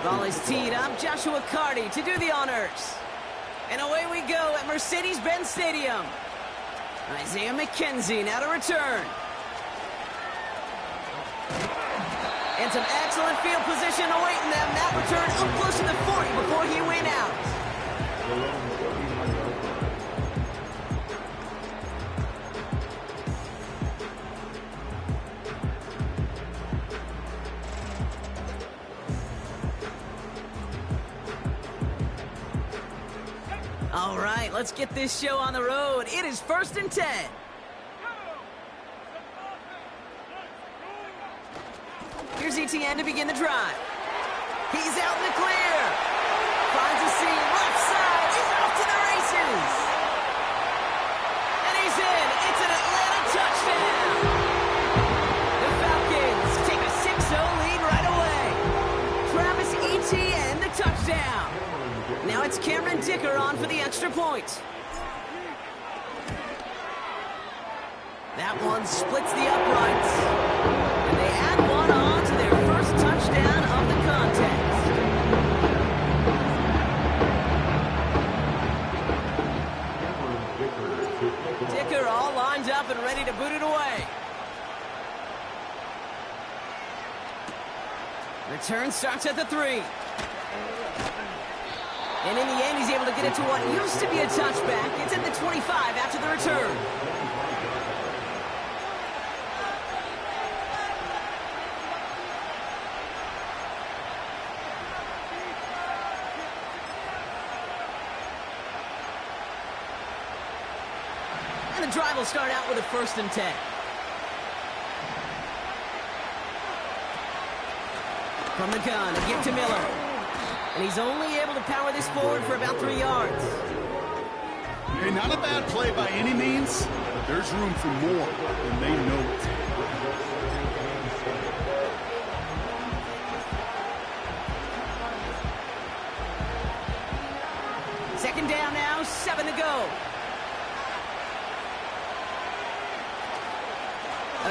Ball is teed up. Joshua Carty to do the honors. And away we go at Mercedes-Benz Stadium. Isaiah McKenzie now to return. And some excellent field position awaiting them. That return up close to the 40 before he went out. All right, let's get this show on the road. It is 1st and 10. Here's ETN to begin the drive. He's out in the clear. Finds a seam, left side. He's off to the races. And he's in. It's an Atlanta touchdown. The Falcons take a 6-0 lead right away. Travis Etienne, the touchdown. Now it's Cameron Dicker on for the extra point. That one splits the uprights. And they add one on to their first touchdown of the contest. Dicker all lined up and ready to boot it away. Return starts at the 3. And in the end, he's able to get it to what used to be a touchback. It's at the 25 after the return. And the drive will start out with a 1st and 10. From the gun, a give to Miller. And he's only able to power this forward for about 3 yards. Okay, not a bad play by any means, but there's room for more, and they know it. Second down now, 7 to go.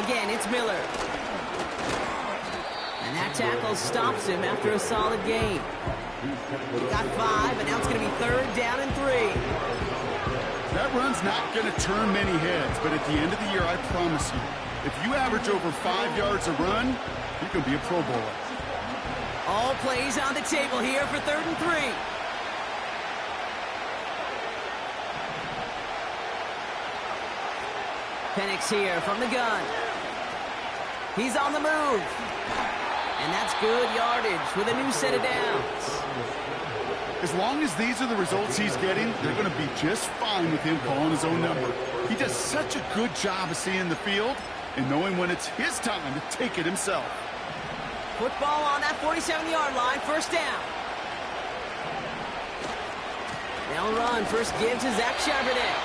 Again, it's Miller. And that tackle stops him after a solid gain. He got 5, and now it's going to be 3rd down and 3. That run's not going to turn many heads, but at the end of the year, I promise you, if you average over 5 yards a run, you're going to be a Pro Bowler. All plays on the table here for 3rd and 3. Penix here from the gun. He's on the move. And that's good yardage with a new set of downs. As long as these are the results he's getting, they're going to be just fine with him calling his own number. He does such a good job of seeing the field and knowing when it's his time to take it himself. Football on that 47-yard line, 1st down. They'll run. First give to Zach Charbonnet.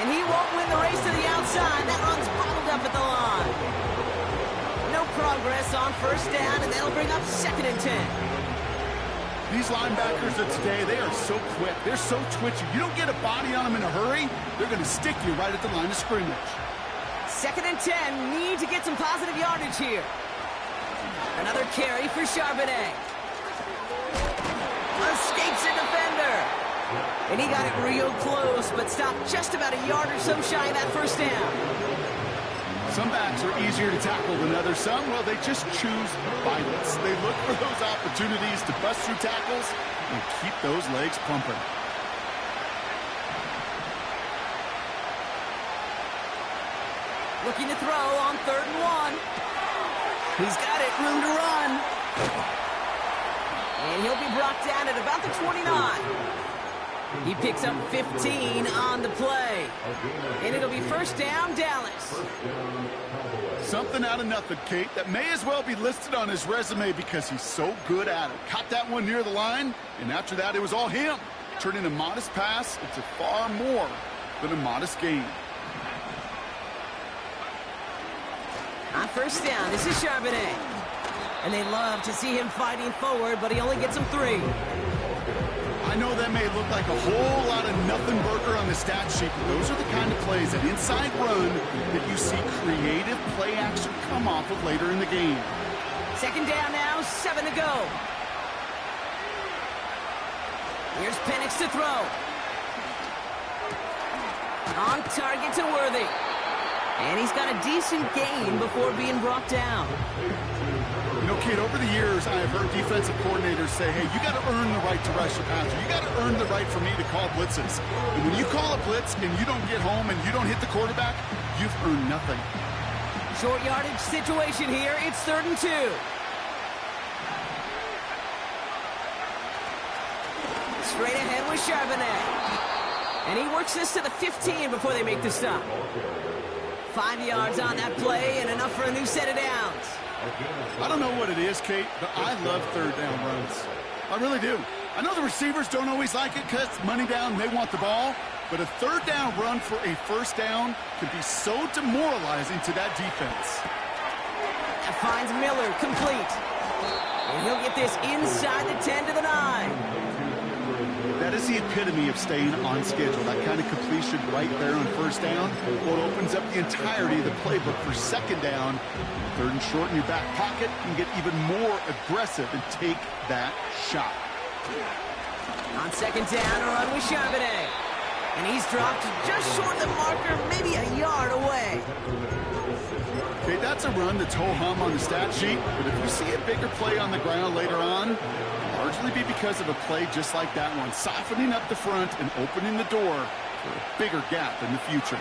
And he won't win the race to the outside. That run's bottled up at the line. No progress on 1st down, and that'll bring up 2nd and 10. These linebackers of today, they are so quick. They're so twitchy. You don't get a body on them in a hurry, they're going to stick you right at the line of scrimmage. 2nd and 10. Need to get some positive yardage here. Another carry for Charbonnet. Escapes a defender. And he got it real close, but stopped just about a yard or so shy of that 1st down. Some backs are easier to tackle than others. Some, well, they just choose violence. They look for those opportunities to bust through tackles and keep those legs pumping. Looking to throw on 3rd and 1. He's got it, room to run. And he'll be brought down at about the 29. He picks up 15 on the play. And it'll be 1st down, Dallas. Something out of nothing, Kate, that may as well be listed on his resume because he's so good at it. Caught that one near the line, and after that, it was all him. Turning a modest pass into far more than a modest gain. On 1st down, this is Charbonnet. And they love to see him fighting forward, but he only gets him 3. I know that may look like a whole lot of nothing burger on the stat sheet, but those are the kind of plays, an inside run, that you see creative play action come off of later in the game. Second down now, 7 to go. Here's Penix to throw. On target to Worthy. And he's got a decent gain before being brought down. You know, kid, over the years, I have heard defensive coordinators say, hey, you got to earn the right to rush your passer. You got to earn the right for me to call blitzes. And when you call a blitz and you don't get home and you don't hit the quarterback, you've earned nothing. Short yardage situation here. It's 3rd and 2. Straight ahead with Charbonnet. And he works this to the 15 before they make the stop. 5 yards on that play and enough for a new set of downs. I don't know what it is, Kate, but I love 3rd down runs. I really do. I know the receivers don't always like it because money down, they want the ball. But a 3rd down run for a 1st down can be so demoralizing to that defense. That finds Miller complete. And he'll get this inside the 10 to the 9. That is the epitome of staying on schedule. That kind of completion right there on 1st down. Well, it opens up the entirety of the playbook for 2nd down. 3rd and short in your back pocket. You can get even more aggressive and take that shot. On 2nd down, a run with Charbonnet. And he's dropped just short of the marker, maybe a yard away. Okay, that's a run that's ho-hum on the stat sheet, but if you see a bigger play on the ground later on, largely be because of a play just like that one, softening up the front and opening the door for a bigger gap in the future.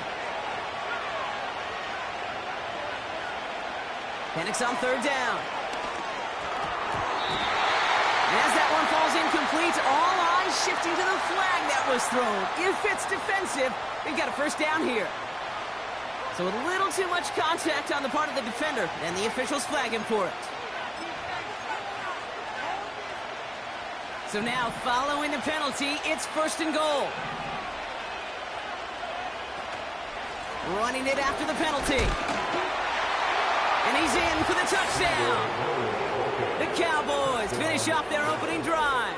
Penix on 3rd down. And as that one falls incomplete, all eyes shifting to the flag that was thrown. If it's defensive, they've got a 1st down here. So a little too much contact on the part of the defender, and the officials flag him for it. So now, following the penalty, it's 1st and goal. Running it after the penalty. And he's in for the touchdown. The Cowboys finish off their opening drive.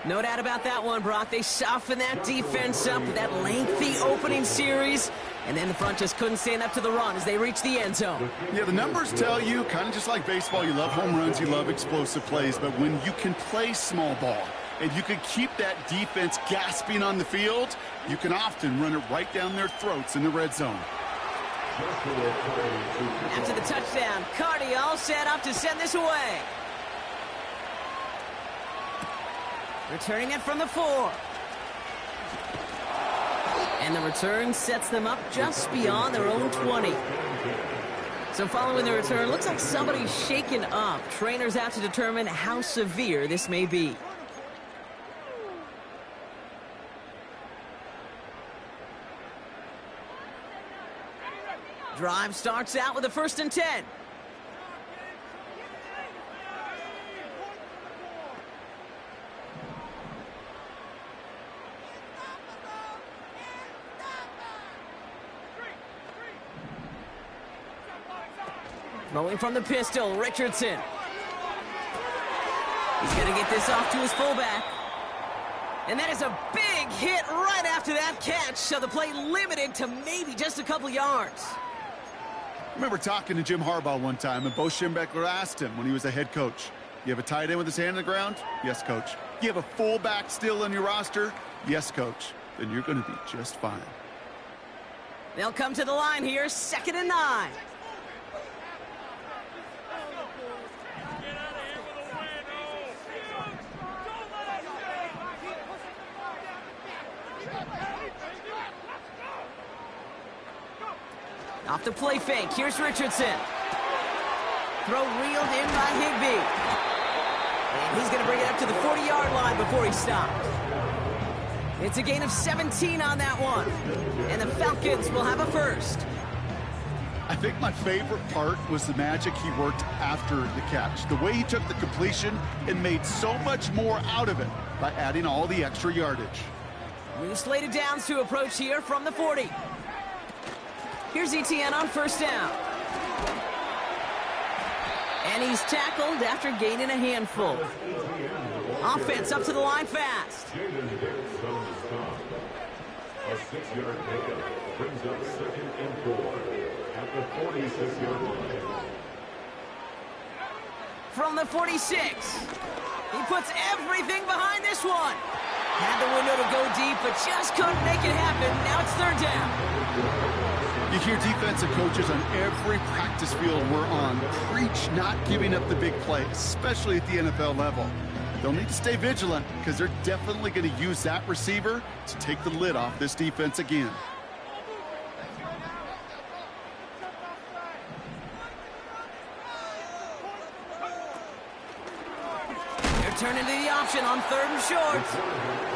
No doubt about that one, Brock. They softened that defense up with that lengthy opening series. And then the front just couldn't stand up to the run as they reached the end zone. Yeah, the numbers tell you, kind of just like baseball, you love home runs, you love explosive plays. But when you can play small ball and you can keep that defense gasping on the field, you can often run it right down their throats in the red zone. After the touchdown, Carty all set up to send this away. Returning it from the 4. And the return sets them up just beyond their own 20. So following the return, looks like somebody's shaken up. Trainers out to determine how severe this may be. Drive starts out with a 1st and 10. Throwing from the pistol, Richardson. He's going to get this off to his fullback. And that is a big hit right after that catch, so the play limited to maybe just a couple yards. I remember talking to Jim Harbaugh one time, and Bo Schembechler asked him when he was a head coach, you have a tight end with his hand on the ground? Yes, coach. You have a fullback still on your roster? Yes, coach. Then you're going to be just fine. They'll come to the line here, 2nd and 9. Off the play fake, here's Richardson. Throw reeled in by Higbee. And he's going to bring it up to the 40-yard line before he stopped. It's a gain of 17 on that one. And the Falcons will have a 1st. I think my favorite part was the magic he worked after the catch. The way he took the completion and made so much more out of it by adding all the extra yardage. New slated downs to approach here from the 40. Here's Etienne on 1st down. And he's tackled after gaining a handful. Offense up to the line fast. A 6-yard pickup brings up 2nd and 4 at the 46-yard line. from the 46. He puts everything behind this one. Had the window to go deep, but just couldn't make it happen. Now it's third down. You hear defensive coaches on every practice field we're on preach not giving up the big play, especially at the NFL level. They'll need to stay vigilant because they're definitely going to use that receiver to take the lid off this defense again. They're turning to the option on third and short.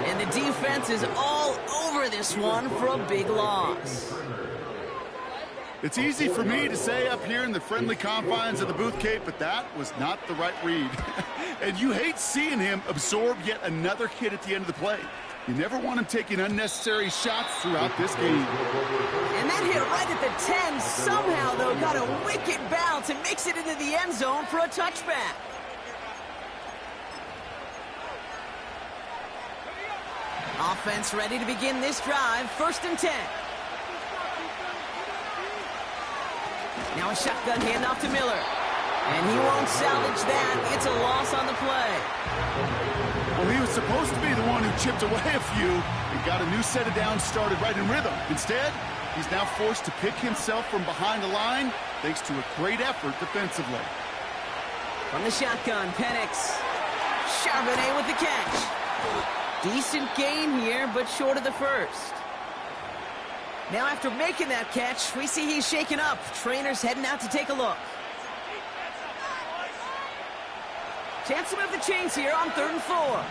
And the defense is all over this one for a big loss. It's easy for me to say up here in the friendly confines of the booth, Kate, but that was not the right read. And you hate seeing him absorb yet another hit at the end of the play. You never want him taking unnecessary shots throughout this game. And that hit right at the 10 somehow, though, got a wicked bounce and makes it into the end zone for a touchback. Offense ready to begin this drive, 1st and 10. Now a shotgun handoff to Miller. And he won't salvage that. It's a loss on the play. Well, he was supposed to be the one who chipped away a few and got a new set of downs started right in rhythm. Instead, he's now forced to pick himself from behind the line thanks to a great effort defensively. From the shotgun, Penix. Charbonnet with the catch. Decent gain here, but short of the first. Now after making that catch, we see he's shaken up. Trainer's heading out to take a look. Chance to move the chains here on 3rd and 4.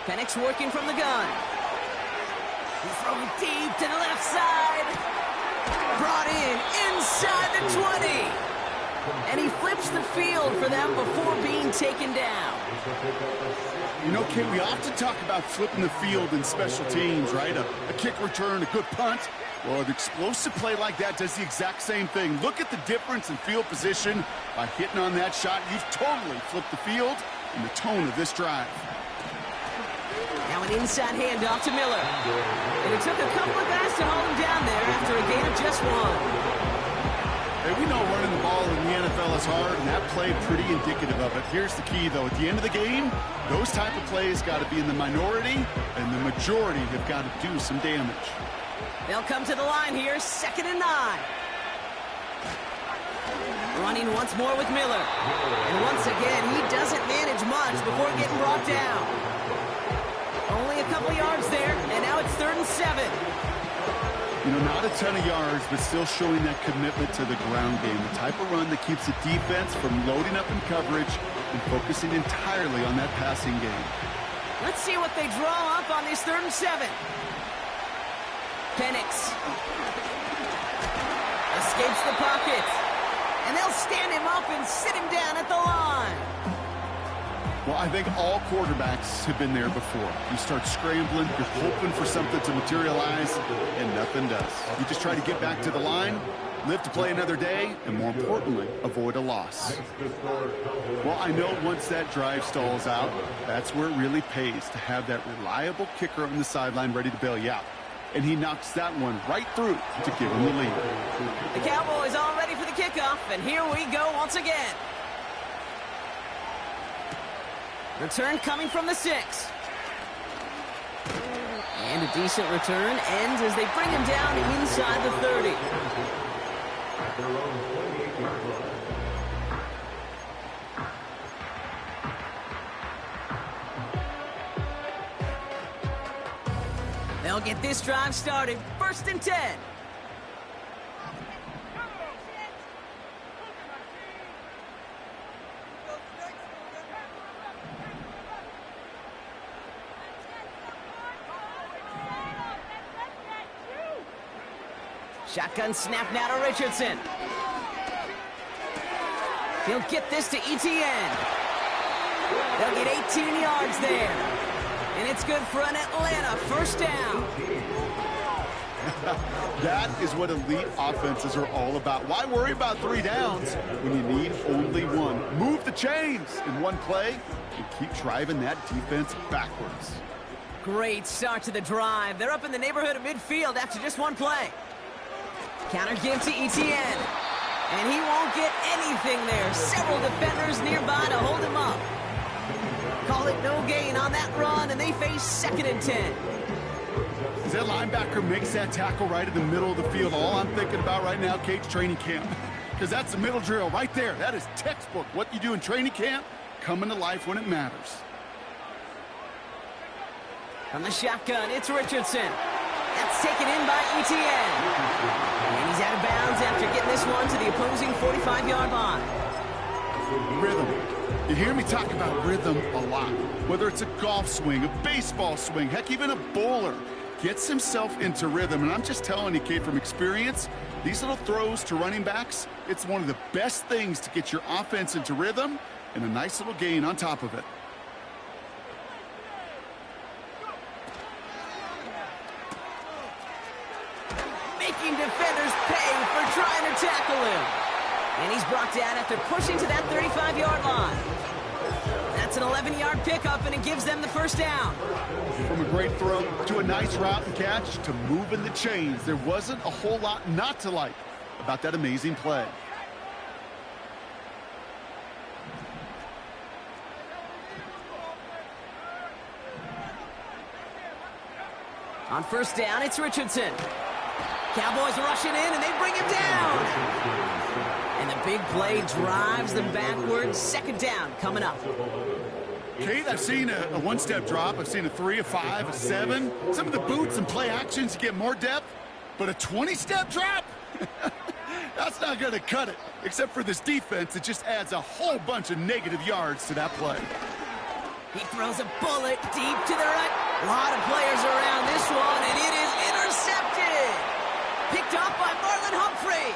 Penix working from the gun. He's throwing deep to the left side. Brought in inside the 20. And he flips the field for them before being taken down. You know, Kate, we often talk about flipping the field in special teams, right? A kick return, a good punt. Well, an explosive play like that does the exact same thing. Look at the difference in field position. By hitting on that shot, you've totally flipped the field and the tone of this drive. Now an inside handoff to Miller. And it took a couple of guys to hold him down there after a gain of just 1. Hey, we know running the ball in the NFL is hard, and that play pretty indicative of it. Here's the key, though. At the end of the game, those type of plays got to be in the minority, and the majority have got to do some damage. They'll come to the line here, 2nd and 9. Running once more with Miller. And once again, he doesn't manage much before getting brought down. Only a couple yards there, and now it's 3rd and 7. You know, not a ton of yards, but still showing that commitment to the ground game. The type of run that keeps the defense from loading up in coverage and focusing entirely on that passing game. Let's see what they draw up on this 3rd and 7. Penix escapes the pocket. And they'll stand him up and sit him down at the line. Well, I think all quarterbacks have been there before. You start scrambling, you're hoping for something to materialize, and nothing does. You just try to get back to the line, live to play another day, and more importantly, avoid a loss. Well, I know once that drive stalls out, that's where it really pays to have that reliable kicker on the sideline ready to bail you out. And he knocks that one right through to give him the lead. The Cowboys all ready for the kickoff, and here we go once again. Return coming from the 6. And a decent return ends as they bring him down inside the 30. They'll get this drive started. 1st and 10. Shotgun snap now to Richardson. He'll get this to Etienne. They'll get 18 yards there. And it's good for an Atlanta 1st down. That is what elite offenses are all about. Why worry about 3 downs when you need only 1? Move the chains in one play and keep driving that defense backwards. Great start to the drive. They're up in the neighborhood of midfield after just 1 play. Counter give to Etienne. And he won't get anything there. Several defenders nearby to hold him up. Call it no gain on that run, and they face 2nd and 10. As that linebacker makes that tackle right in the middle of the field, all I'm thinking about right now, Kate's training camp. Because that's the middle drill right there. That is textbook. What you do in training camp, coming to life when it matters. From the shotgun, it's Richardson. That's taken in by Etienne. And he's out of bounds after getting this one to the opposing 45-yard line. Rhythm. You hear me talk about rhythm a lot. Whether it's a golf swing, a baseball swing, heck, even a bowler gets himself into rhythm. And I'm just telling you, Kate, from experience, these little throws to running backs, it's one of the best things to get your offense into rhythm and a nice little gain on top of it. Making defenders pay for trying to tackle him. And he's brought down after pushing to that 35-yard line. That's an 11-yard pickup, and it gives them the first down. From a great throw to a nice route and catch to moving the chains, there wasn't a whole lot not to like about that amazing play. On first down, it's Richardson. Cowboys rushing in, and they bring him down. And the big play drives them backwards. 2nd down coming up. Kate, I've seen a one-step drop. I've seen a 3, a 5, a 7. Some of the boots and play actions, you get more depth. But a 20-step drop? That's not going to cut it. Except for this defense, it just adds a whole bunch of negative yards to that play. He throws a bullet deep to the right. A lot of players around this one, and it is intercepted. Picked up by Marlon Humphrey.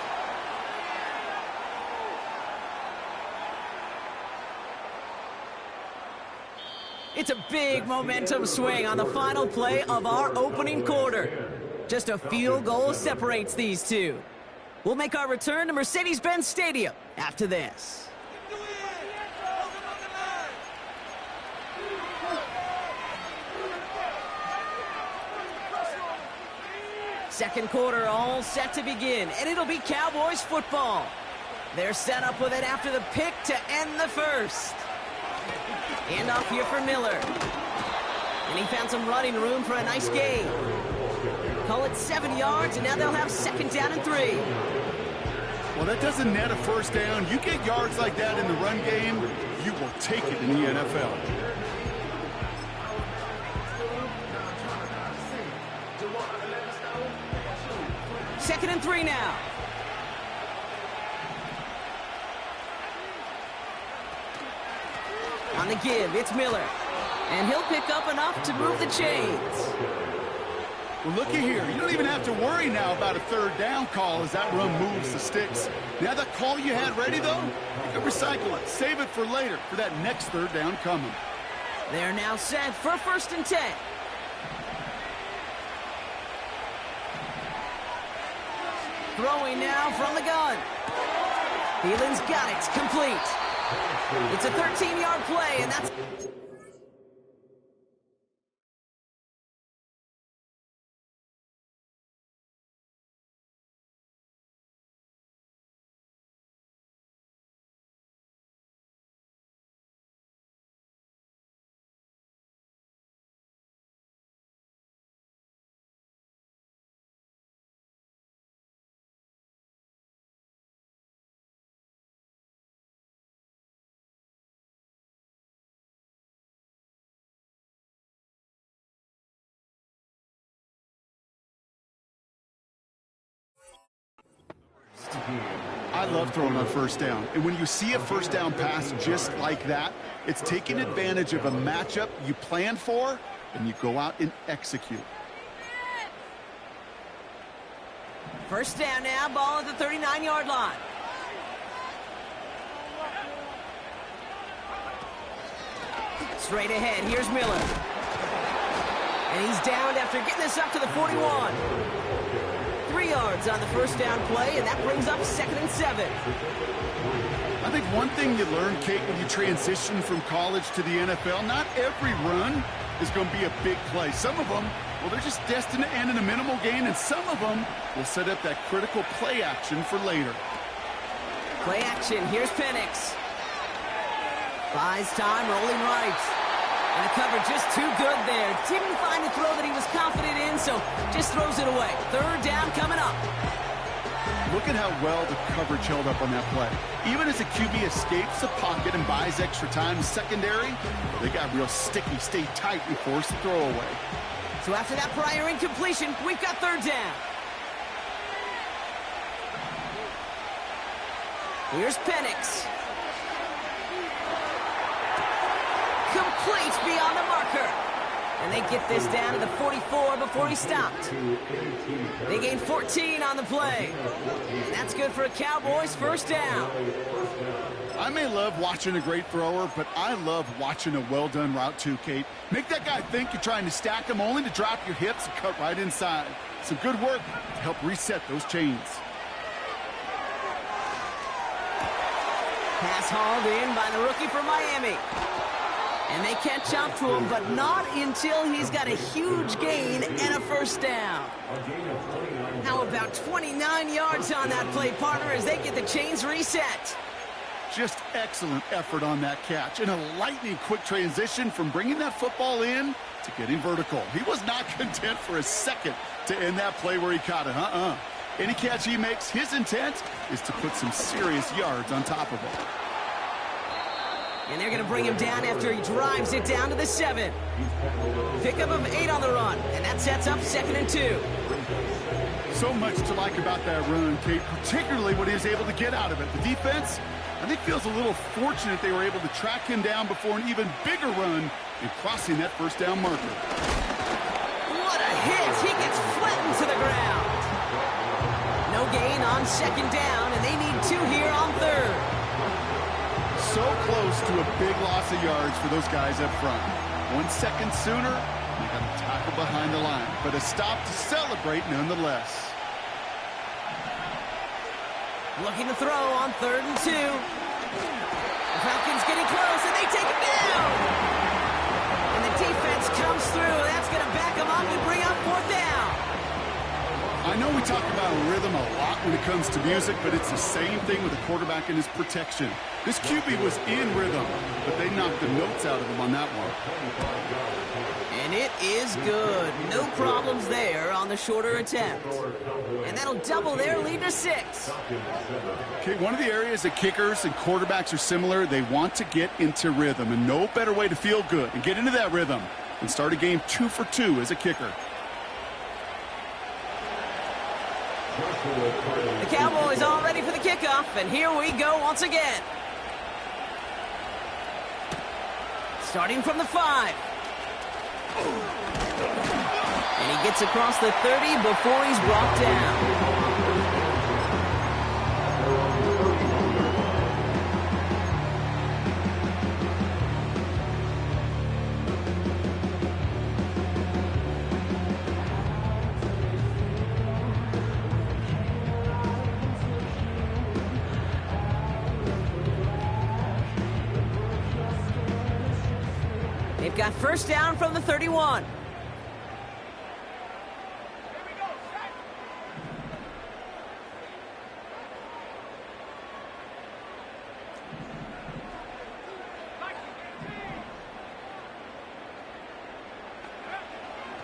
It's a big momentum swing on the final play of our opening quarter. Just a field goal separates these two. We'll make our return to Mercedes-Benz Stadium after this. Second quarter all set to begin, and it'll be Cowboys football. They're set up with it after the pick to end the first. Hand off here for Miller. And he found some running room for a nice gain. Call it 7 yards, and now they'll have 2nd down and 3. Well, that doesn't net a first down. You get yards like that in the run game, you will take it in the NFL. Second and 3 now. On the give, it's Miller. And he'll pick up enough to move the chains. Well, looky here. You don't even have to worry now about a 3rd down call as that run moves the sticks. Now that call you had ready, though, you can recycle it. Save it for later for that next 3rd down coming. They're now set for 1st and 10. Throwing now from the gun. Thielen's got it. Complete. It's a 13-yard play, and that's... I love throwing on 1st down. And when you see a 1st down pass just like that, it's taking advantage of a matchup you planned for, and you go out and execute. 1st down now, ball at the 39-yard line. Straight ahead, here's Miller. And he's downed after getting this up to the 41. 3 yards on the 1st down play, and that brings up 2nd and 7. I think one thing you learn, Kate, when you transition from college to the NFL, not every run is going to be a big play. Some of them, well, they're just destined to end in a minimal gain, and some of them will set up that critical play action for later. Play action. Here's Penix. Buys time, rolling right. And the cover just too good there. Didn't find the throw that he was confident in, so just throws it away. Third down coming up. Look at how well the coverage held up on that play. Even as the QB escapes the pocket and buys extra time in secondary, they got real sticky, stay tight, and force the throw away. So after that prior incompletion, we've got third down. Here's Penix. Complete beyond the marker. And they get this down to the 44 before he stopped. They gain 14 on the play. And that's good for a Cowboys first down. I may love watching a great thrower, but I love watching a well-done route too, Kate. Make that guy think you're trying to stack him only to drop your hips and cut right inside. Some good work to help reset those chains. Pass hauled in by the rookie from Miami. And they catch up to him, but not until he's got a huge gain and a first down. How about 29 yards on that play, partner, as they get the chains reset. Just excellent effort on that catch. And a lightning quick transition from bringing that football in to getting vertical. He was not content for a second to end that play where he caught it. Any catch he makes, his intent is to put some serious yards on top of it. And they're going to bring him down after he drives it down to the 7. Pickup of 8 on the run, and that sets up 2nd and 2. So much to like about that run, Kate, particularly what he was able to get out of it. The defense, I think, feels a little fortunate they were able to track him down before an even bigger run in crossing that first down marker. What a hit! He gets flattened to the ground. No gain on 2nd down, and they need 2 here on 3rd. So close to a big loss of yards for those guys up front. 1 second sooner, they got a tackle behind the line, but a stop to celebrate nonetheless. Looking to throw on 3rd and 2. The Falcons getting close, and they take him down. And the defense comes through. That's going to back him up and bring up 4th down. I know we talk about rhythm a lot when it comes to music, but it's the same thing with the quarterback and his protection. This QB was in rhythm, but they knocked the notes out of him on that one. And it is good. No problems there on the shorter attempt. And that'll double their lead to 6. Okay, one of the areas that kickers and quarterbacks are similar, they want to get into rhythm, and no better way to feel good and get into that rhythm than start a game 2 for 2 as a kicker. The Cowboys all ready for the kickoff, and here we go once again. Starting from the 5. And he gets across the 30 before he's brought down. They've got first down from the 31.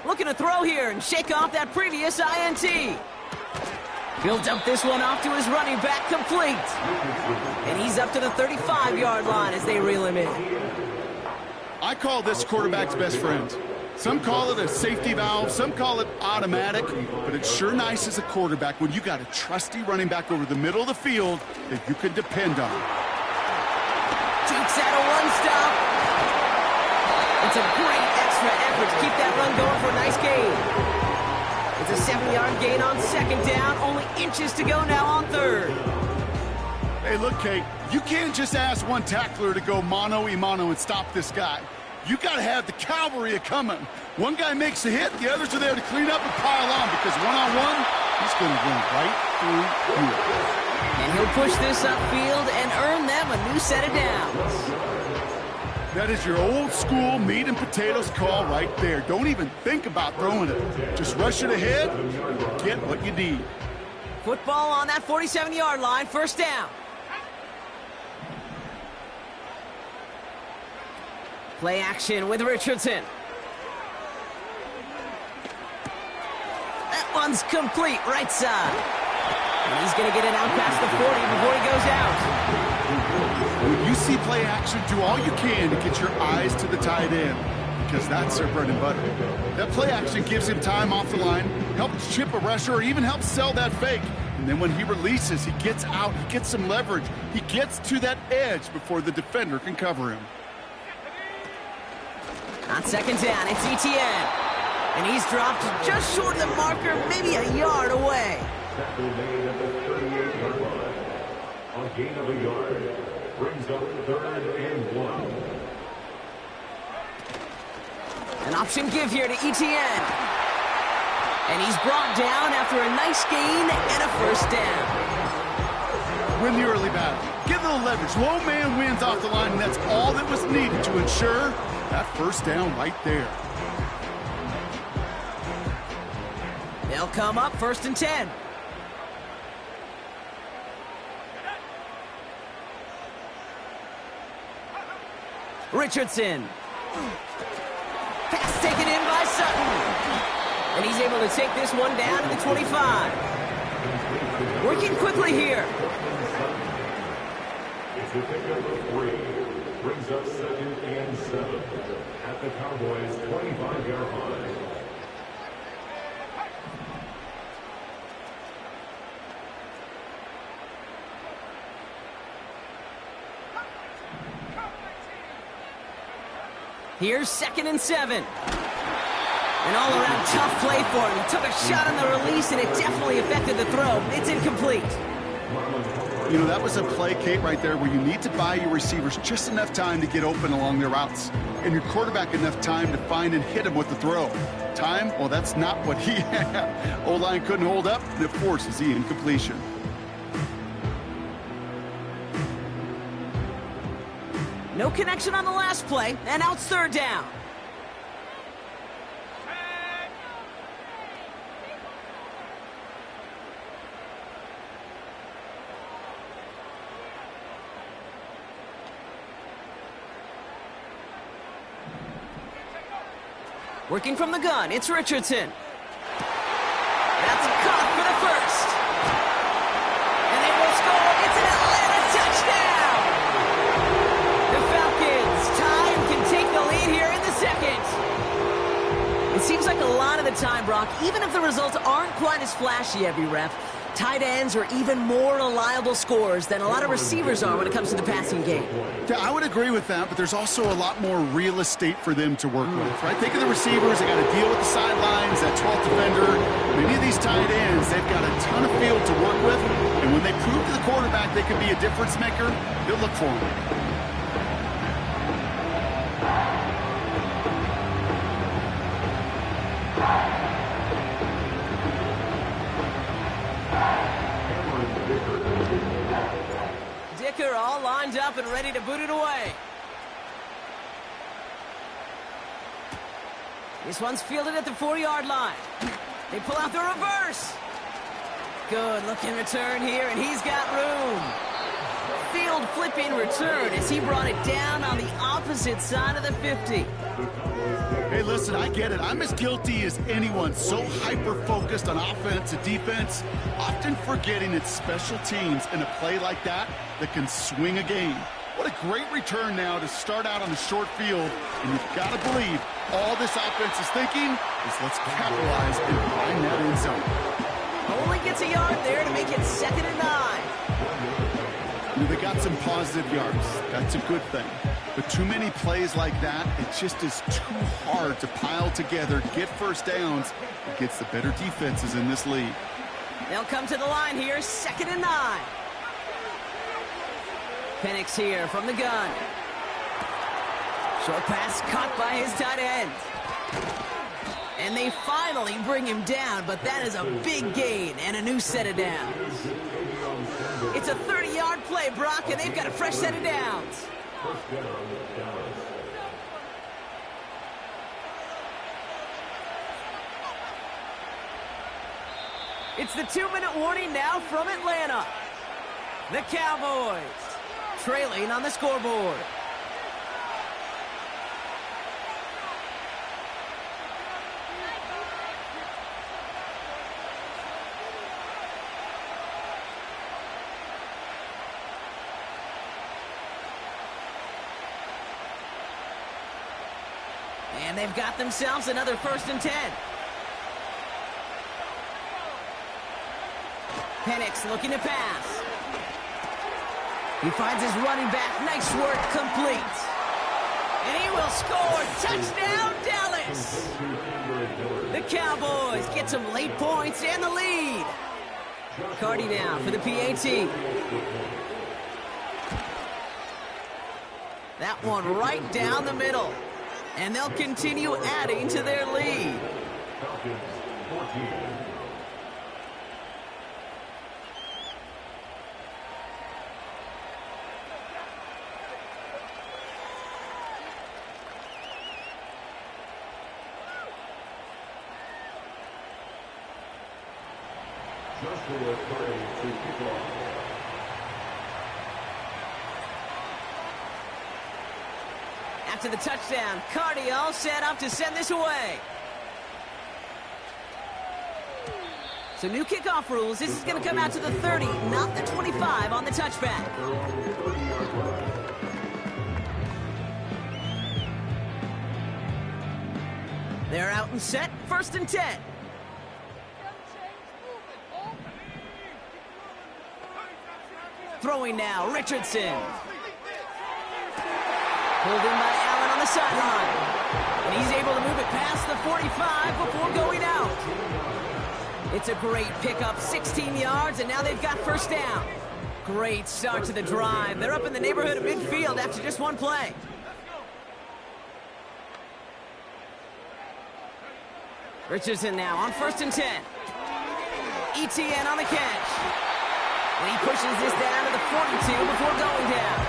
Looking to throw here and shake off that previous INT. Builds up this one off to his running back, complete. And he's up to the 35-yard line as they reel him in. I call this quarterback's best friend. Some call it a safety valve, some call it automatic, but it's sure nice as a quarterback when you got a trusty running back over the middle of the field that you can depend on. Jukes out a one-stop. It's a great extra effort to keep that run going for a nice gain. It's a 7-yard gain on 2nd down, only inches to go now on 3rd. Hey, look, Kate, you can't just ask one tackler to go mano-a-mano and stop this guy. You got to have the cavalry coming. One guy makes a hit, the others are there to clean up and pile on, because one-on-one, he's going to run right through you. And he'll push this upfield and earn them a new set of downs. That is your old school meat and potatoes call right there. Don't even think about throwing it. Just rush it ahead and get what you need. Football on that 47-yard line, first down. Play action with Richardson. That one's complete, right side. And he's going to get it out past the 40 before he goes out. When you see play action, do all you can to get your eyes to the tight end, because that's their bread and butter. That play action gives him time off the line, helps chip a rusher, or even helps sell that fake. And then when he releases, he gets out, he gets some leverage. He gets to that edge before the defender can cover him. On second down, it's Etienne. And he's dropped just short of the marker, maybe a yard away. Tackle made at the 38-yard line. A gain of a yard. Brings up 3rd and 1. An option give here to Etienne. And he's brought down after a nice gain and a first down. Win the early battle. Get a little leverage. Low man wins off the line, and that's all that was needed to ensure that first down right there. They'll come up 1st and 10. Richardson. Pass taken in by Sutton. And he's able to take this one down to the 25. Working quickly here. It's the pickup of 3. Brings up 2nd and 7. At the Cowboys' 25-yard line. Here's 2nd and 7. An all-around tough play for him. He took a shot on the release, and it definitely affected the throw. It's incomplete. You know, that was a play, Kate, right there where you need to buy your receivers just enough time to get open along their routes, and your quarterback enough time to find and hit him with the throw. Time? Well, that's not what he had. O-line couldn't hold up, and it forces the incompletion. No connection on the last play, and now it's 3rd down. Working from the gun, it's Richardson. That's caught for the first. And they will score. It's an Atlanta touchdown. The Falcons tie and can take the lead here in the 2nd. It seems like a lot of the time, Brock, even if the results aren't quite as flashy every rep, tight ends are even more reliable scorers than a lot of receivers are when it comes to the passing game. Yeah, I would agree with that, but there's also a lot more real estate for them to work with, right? Think of the receivers. They got to deal with the sidelines, that 12th defender. Many of these tight ends, they've got a ton of field to work with, and when they prove to the quarterback they can be a difference maker, they'll look for him. Dicker all lined up and ready to boot it away. This one's fielded at the 4-yard line. They pull out the reverse. Good looking return here, and he's got room. Field flipping return as he brought it down on the opposite side of the 50. Hey, listen, I get it. I'm as guilty as anyone. So hyper-focused on offense and defense, often forgetting it's special teams in a play like that that can swing a game. What a great return now to start out on the short field. And you've got to believe all this offense is thinking is let's capitalize and find that end zone. Only gets a yard there to make it 2nd and 9. You know, they got some positive yards. That's a good thing. But too many plays like that, it just is too hard to pile together, get first downs against the better defenses in this league. They'll come to the line here, 2nd and 9. Penix here from the gun. Short pass caught by his tight end. And they finally bring him down, but that is a big gain and a new set of downs. It's a 30-yard play, Brock, and they've got a fresh set of downs. First down, Dallas. It's the 2-minute warning now from Atlanta. The Cowboys trailing on the scoreboard. And they've got themselves another 1st and 10. Penix looking to pass. He finds his running back. Nice work, complete. And he will score. Touchdown, Dallas. The Cowboys get some late points and the lead. Cardi now for the PAT. That one right down the middle. And they'll continue adding to their lead. Falcons 14. Joshua Cardi to kick off. After the touchdown, Cardi all set up to send this away. So new kickoff rules. This is going to come out to the 30, not the 25 on the touchback. They're out and set. 1st and 10. Throwing now, Richardson. Pulled in by Allen on the sideline. And he's able to move it past the 45 before going out. It's a great pickup, 16 yards, and now they've got 1st down. Great start to the drive. They're up in the neighborhood of midfield after just one play. Richardson now on 1st and 10. ETN on the catch. And he pushes this down to the 42 before going down.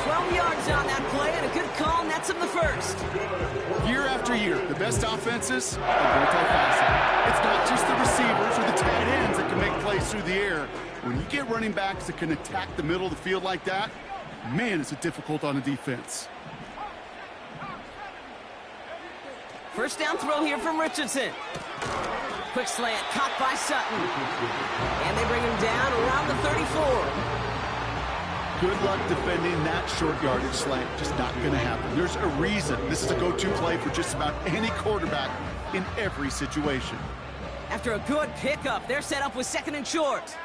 12 yards on that play, and a good call nets him the 1st. Year after year, the best offenses are multi-faceted. It's not just the receivers or the tight ends that can make plays through the air. When you get running backs that can attack the middle of the field like that, man, is it difficult on a defense. 1st down throw here from Richardson. Quick slant, caught by Sutton. And they bring him down around the 34. Good luck defending that short yardage slant. Just not going to happen. There's a reason this is a go-to play for just about any quarterback in every situation. After a good pickup, they're set up with 2nd and short.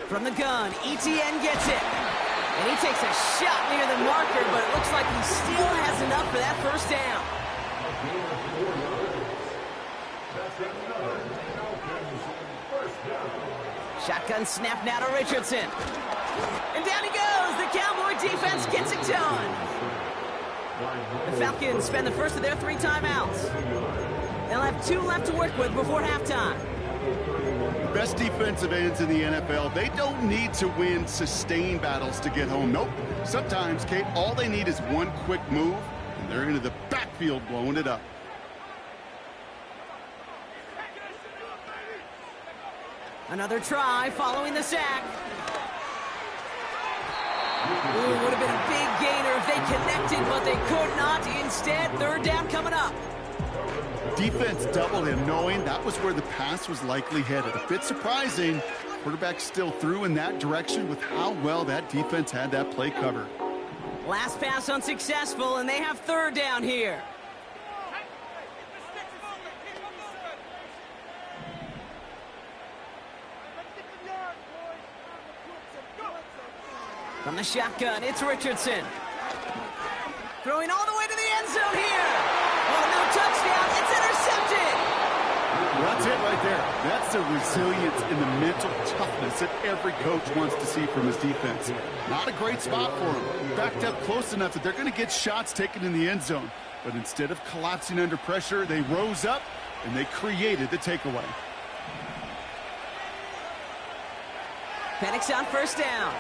From the gun, ETN gets it. And he takes a shot near the marker, but it looks like he still has enough for that 1st down. Shotgun snap now to Richardson. And down he goes. The Cowboy defense gets it done. The Falcons spend the 1st of their 3 timeouts. They'll have 2 left to work with before halftime. The best defensive ends in the NFL, they don't need to win sustained battles to get home. Nope. Sometimes, Kate, all they need is one quick move, and they're into the backfield blowing it up. Another try following the sack. Ooh, would have been a big gainer if they connected, but they could not. Instead, 3rd down coming up. Defense doubled him, knowing that was where the pass was likely headed. A bit surprising. Quarterback still threw in that direction with how well that defense had that play covered. Last pass unsuccessful, and they have 3rd down here. From the shotgun, it's Richardson. Throwing all the way to the end zone here. Oh, no touchdown. It's intercepted. Well, that's it right there. That's the resilience and the mental toughness that every coach wants to see from his defense. Not a great spot for him. Backed up close enough that they're going to get shots taken in the end zone. But instead of collapsing under pressure, they rose up and they created the takeaway. Penix on 1st down.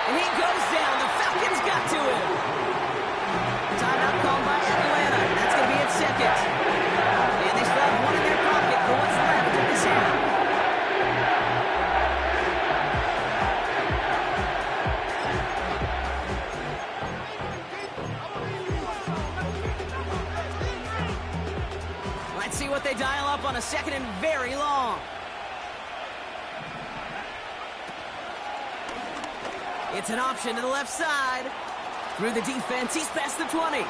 And he goes down. The Falcons got to him. Timeout called by Atlanta. That's going to be its 2nd. And they still have 1 in their pocket for what's left in this half. Let's see what they dial up on a 2nd and very long. It's an option to the left side. Through the defense, he's past the 20. And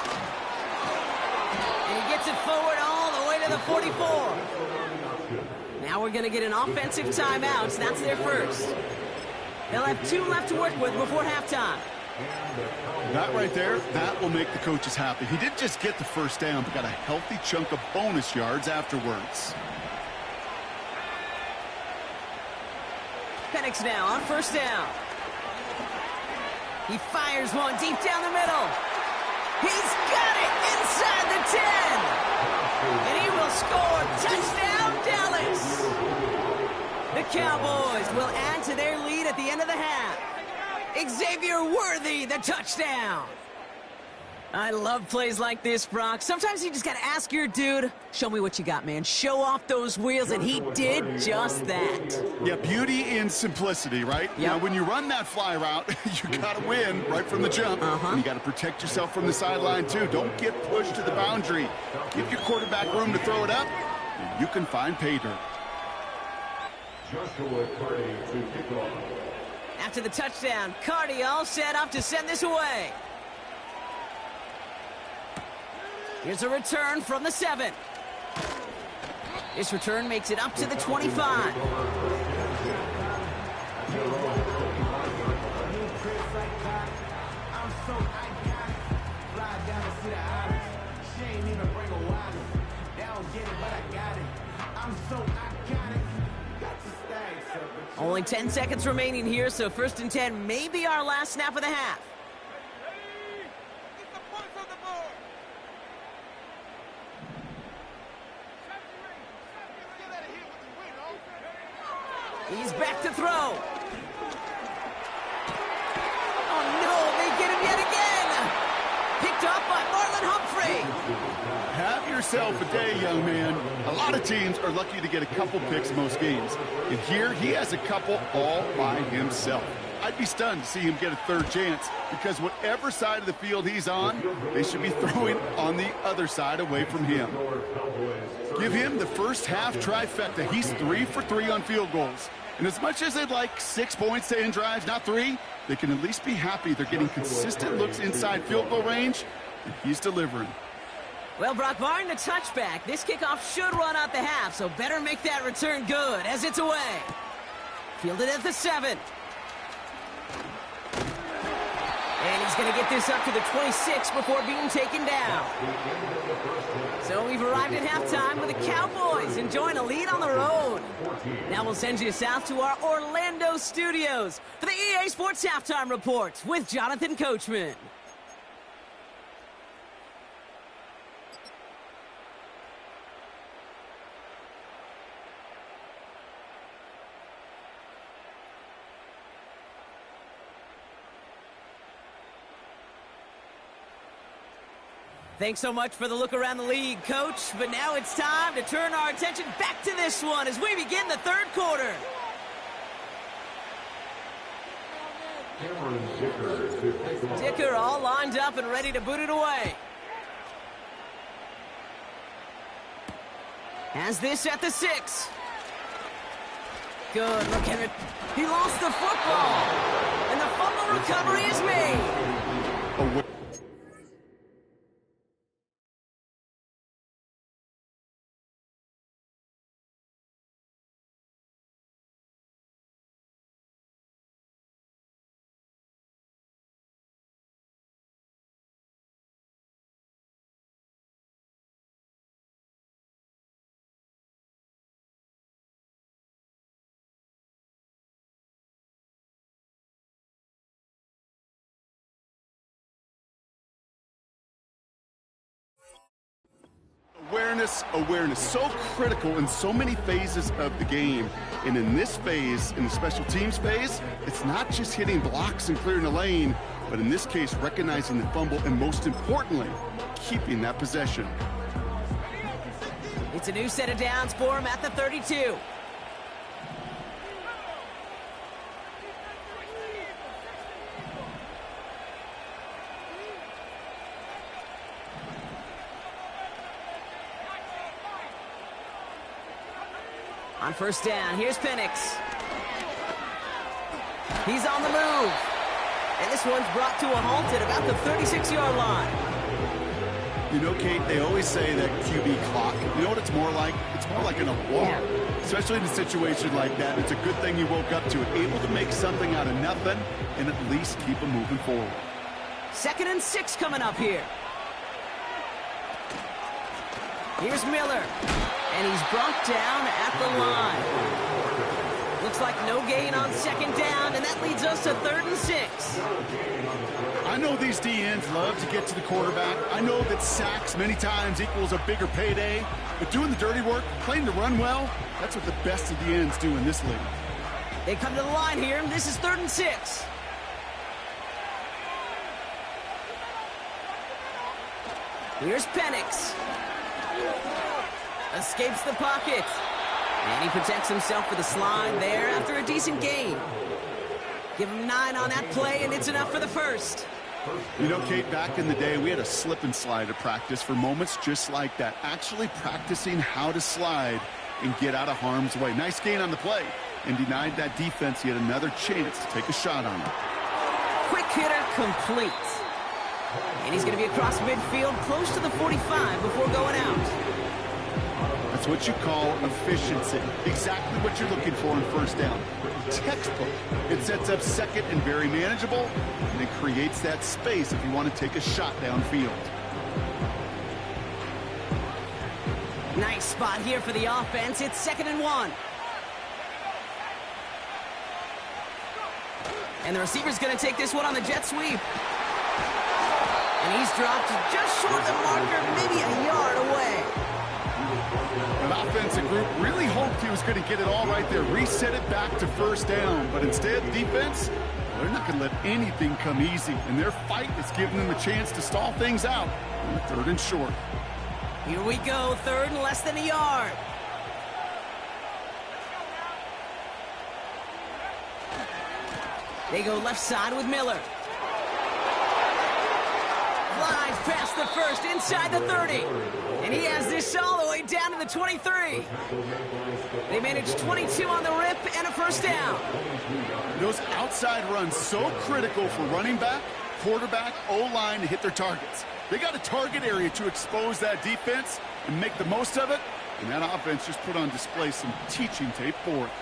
he gets it forward all the way to the 44. Now we're going to get an offensive timeout. So that's their first. They'll have 2 left to work with before halftime. That right there, that will make the coaches happy. He didn't just get the first down, but got a healthy chunk of bonus yards afterwards. Penix now on first down. He fires one deep down the middle. He's got it inside the 10. And he will score. Touchdown, Dallas. The Cowboys will add to their lead at the end of the half. Xavier Worthy, the touchdown. I love plays like this, Brock. Sometimes you just got to ask your dude, show me what you got, man. Show off those wheels, and he did just that. Yeah, beauty in simplicity, right? Yep. Now, when you run that fly route, you got to win right from the jump. And you got to protect yourself from the sideline, too. Don't get pushed to the boundary. Give your quarterback room to throw it up, and you can find pay dirt. Joshua Carty to kick off. After the touchdown, Carty all set up to send this away. Here's a return from the 7. This return makes it up to the 25. Only 10 seconds remaining here, so 1st and 10 may be our last snap of the half. He's back to throw. Oh, no, they get him yet again. Picked up by Marlon Humphrey. Have yourself a day, young man. A lot of teams are lucky to get a couple picks most games. And here, he has a couple all by himself. I'd be stunned to see him get a 3rd chance because whatever side of the field he's on, they should be throwing on the other side away from him. Give him the first half trifecta. He's 3 for 3 on field goals. And as much as they'd like 6 points to end drives, not 3, they can at least be happy they're getting consistent looks inside field goal range, and he's delivering. Well, Brock, barring the touchback, this kickoff should run out the half, so better make that return good as it's away. Fielded at the 7. And he's going to get this up to the 26 before being taken down. So we've arrived at halftime with the Cowboys enjoying a lead on the road. Now we'll send you south to our Orlando studios for the EA Sports Halftime Report with Jonathan Coachman. Thanks so much for the look around the league, Coach. But now it's time to turn our attention back to this one as we begin the 3rd quarter. Dicker all lined up and ready to boot it away. Has this at the 6. Good look at it. He lost the football. And the fumble recovery is made. Awareness, so critical in so many phases of the game. And in this phase, in the special teams phase, it's not just hitting blocks and clearing the lane, but in this case, recognizing the fumble and most importantly, keeping that possession. It's a new set of downs for him at the 32. On first down, here's Penix. He's on the move. And this one's brought to a halt at about the 36-yard line. You know, Kate, they always say that QB clock, you know what it's more like? It's more like an alarm, especially in a situation like that. It's a good thing you woke up to it, able to make something out of nothing and at least keep them moving forward. 2nd and 6 coming up here. Here's Miller, and he's brought down at the line. Looks like no gain on 2nd down, and that leads us to 3rd and 6. I know these D-ends love to get to the quarterback. I know that sacks many times equals a bigger payday, but doing the dirty work, playing to run well, that's what the best of the ends do in this league. They come to the line here, and this is 3rd and 6. Here's Penix. Escapes the pocket. And he protects himself with a slide there after a decent gain. Give him 9 on that play, and it's enough for the first. You know, Kate, back in the day, we had a slip and slide at practice for moments just like that. Actually practicing how to slide and get out of harm's way. Nice gain on the play. And denied that defense yet another chance to take a shot on him. Quick hitter complete. And he's going to be across midfield close to the 45 before going out. That's what you call efficiency. Exactly what you're looking for in 1st down. Textbook. It sets up 2nd and very manageable, and it creates that space if you want to take a shot downfield. Nice spot here for the offense. It's 2nd and 1. And the receiver's going to take this one on the jet sweep. And he's dropped just short of the marker, maybe a yard away. That offensive group really hoped he was going to get it all right there, reset it back to 1st down. But instead, defense, they're not going to let anything come easy. And their fight is giving them a chance to stall things out on the 3rd and short. Here we go, 3rd and less than a yard. They go left side with Miller. Flies past the 1st, inside the 30. And he has this all the way down to the 23. They managed 22 on the rip and a 1st down. Those outside runs so critical for running back, quarterback, O-line to hit their targets. They got a target area to expose that defense and make the most of it. And that offense just put on display some teaching tape for it.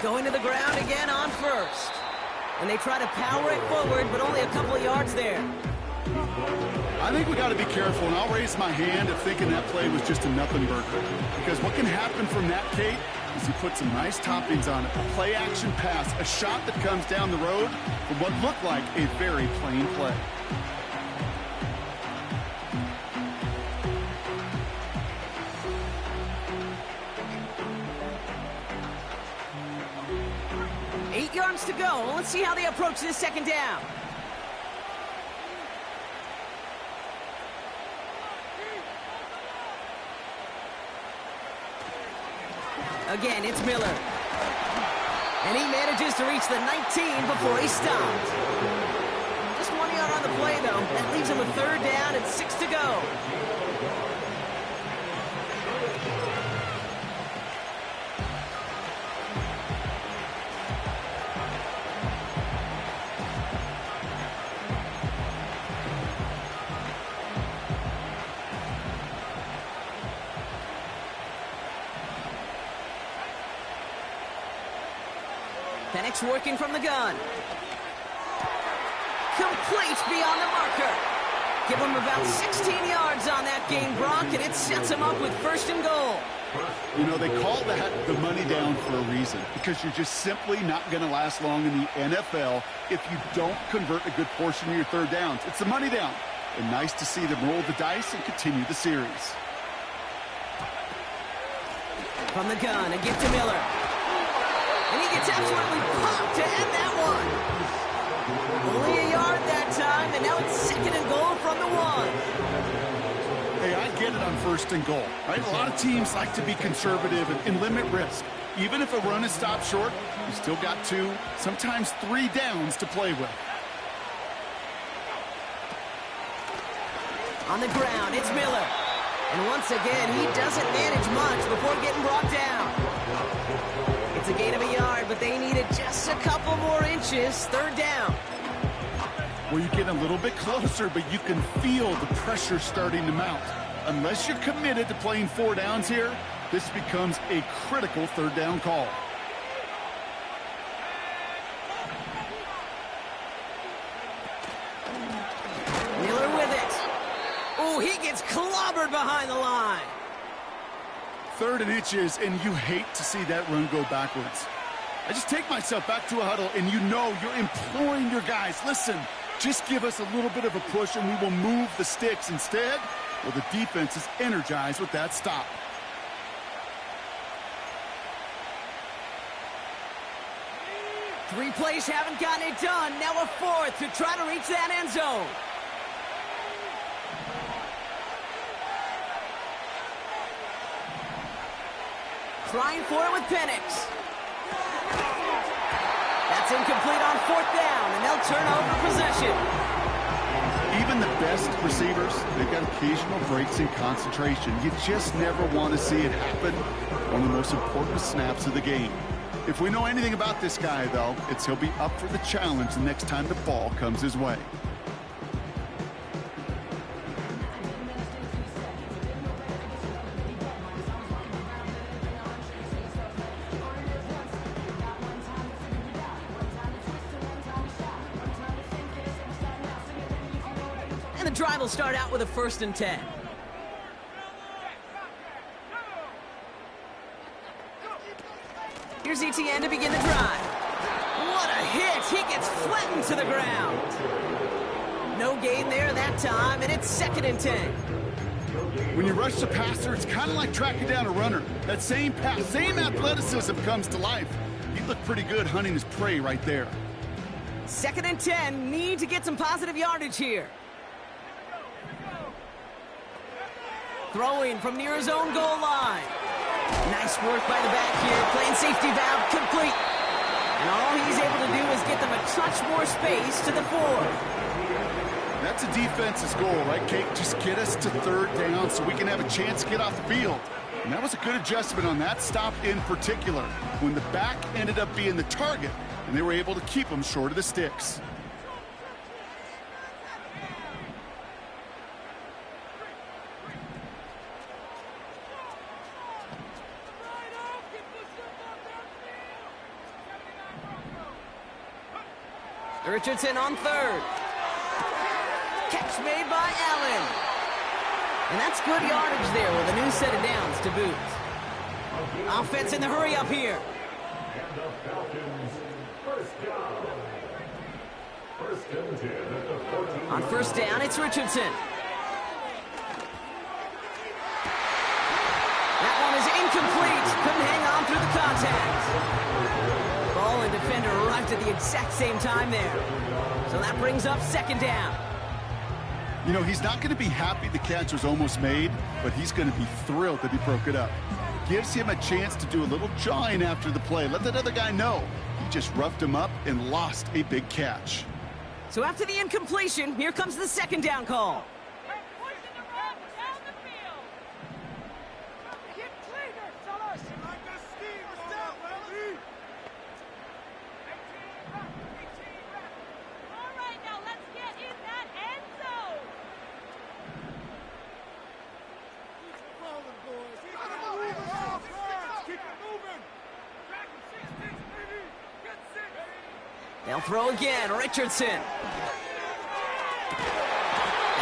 Going to the ground again on 1st. And they try to power it forward, but only a couple of yards there. I think we got to be careful, and I'll raise my hand if thinking that play was just a nothing burger. Because what can happen from that, Kate, is you put some nice toppings on it. A play-action pass, a shot that comes down the road from what looked like a very plain play. Yards to go. Let's see how they approach this 2nd down. Again, it's Miller. And he manages to reach the 19 before he stopped. Just 1 yard on the play, though. That leaves him a 3rd down and 6 to go. Penix working from the gun. Complete beyond the marker. Give him about 16 yards on that game, Brock, and it sets him up with 1st and goal. You know, they call that the money down for a reason, because you're just simply not going to last long in the NFL if you don't convert a good portion of your 3rd downs. It's the money down. And nice to see them roll the dice and continue the series. From the gun, a gift to Miller. And he gets absolutely popped to end that one. Only a yard that time, and now it's 2nd and goal from the 1. Hey, I get it on 1st and goal, right? A lot of teams like to be conservative and limit risk. Even if a run is stopped short, you still got 2, sometimes 3 downs to play with. On the ground, it's Miller. And once again, he doesn't manage much before getting brought down. It's a gain of a yard, but but they needed just a couple more inches. Third down. Well, you get a little bit closer, but you can feel the pressure starting to mount. Unless you're committed to playing 4 downs here, this becomes a critical third down call. Miller with it. Oh, he gets clobbered behind the line. 3rd and inches, and you hate to see that run go backwards. I just take myself back to a huddle, and you know you're imploring your guys, listen, just give us a little bit of a push, and we will move the sticks. Instead, well, the defense is energized with that stop. Three plays haven't gotten it done. Now a 4th to try to reach that end zone. Trying for it with Penix. That's incomplete on 4th down, and they'll turn over possession. Even the best receivers, they've got occasional breaks in concentration. You just never want to see it happen on the most important snaps of the game. If we know anything about this guy, though, it's he'll be up for the challenge the next time the ball comes his way. And the drive will start out with a 1st and 10. Here's Etienne to begin the drive. What a hit! He gets flattened to the ground. No gain there that time, and it's 2nd and 10. When you rush the passer, it's kind of like tracking down a runner. That same pass, same athleticism comes to life. He looked pretty good hunting his prey right there. 2nd and 10, need to get some positive yardage here. Throwing from near his own goal line. Nice work by the back here, playing safety valve complete. And all he's able to do is get them a touch more space to the 4. That's a defense's goal, right, Kate? Just get us to 3rd down so we can have a chance to get off the field. And that was a good adjustment on that stop in particular, when the back ended up being the target, and they were able to keep them short of the sticks. Richardson on 3rd. Catch made by Allen. And that's good yardage there with a new set of downs to boot. Offense in the hurry up here. And the Falcons, 1st down. 1st and 10 at the 14. On 1st down, it's Richardson. That one is incomplete. Couldn't hang on through the contact. Ball and defender arrived at the exact same time there. So that brings up 2nd down. You know, he's not going to be happy the catch was almost made, but he's going to be thrilled that he broke it up. Gives him a chance to do a little jawing after the play. Let that other guy know. He just roughed him up and lost a big catch. So after the incompletion, here comes the 2nd down call. They'll throw again, Richardson. And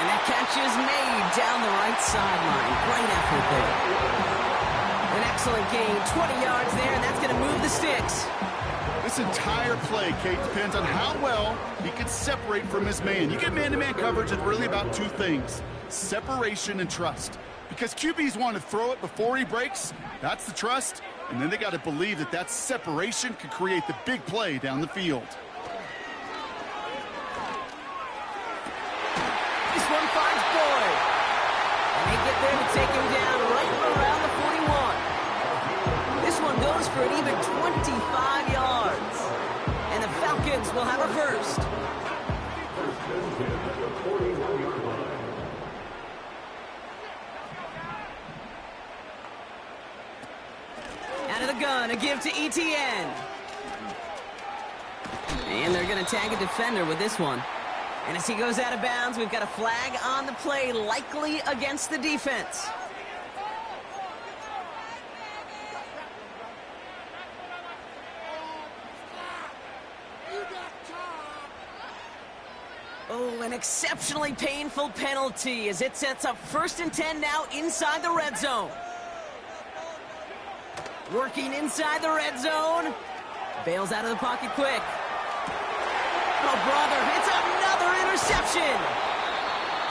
that catch is made down the right sideline. Great effort there. An excellent gain, 20 yards there, and that's going to move the sticks. This entire play, Kate, depends on how well he can separate from his man. You get man-to-man coverage, it's really about 2 things, separation and trust. Because QBs want to throw it before he breaks, that's the trust, and then they got to believe that that separation can create the big play down the field. This one finds Boyd. And they get there to take him down right around the 41. This one goes for an even 25 yards. And the Falcons will have a first. Out of the gun, a give to Etienne. And they're going to tag a defender with this one. And as he goes out of bounds, we've got a flag on the play, likely against the defense. Oh, an exceptionally painful penalty as it sets up 1st and 10 now inside the red zone. Working inside the red zone. Bails out of the pocket quick. Oh, brother, it's another interception.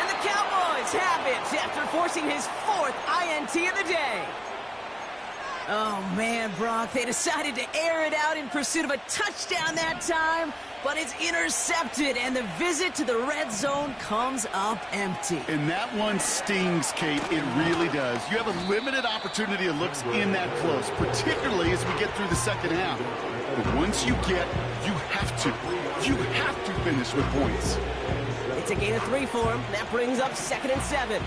And the Cowboys have it after forcing his 4th INT of the day. Oh, man, Brock, they decided to air it out in pursuit of a touchdown that time, but it's intercepted, and the visit to the red zone comes up empty. And that one stings, Kate. It really does. You have a limited opportunity that looks in that close, particularly as we get through the second half. But once you have to finish with points. It's a gain of 3 for him. That brings up 2nd and 7.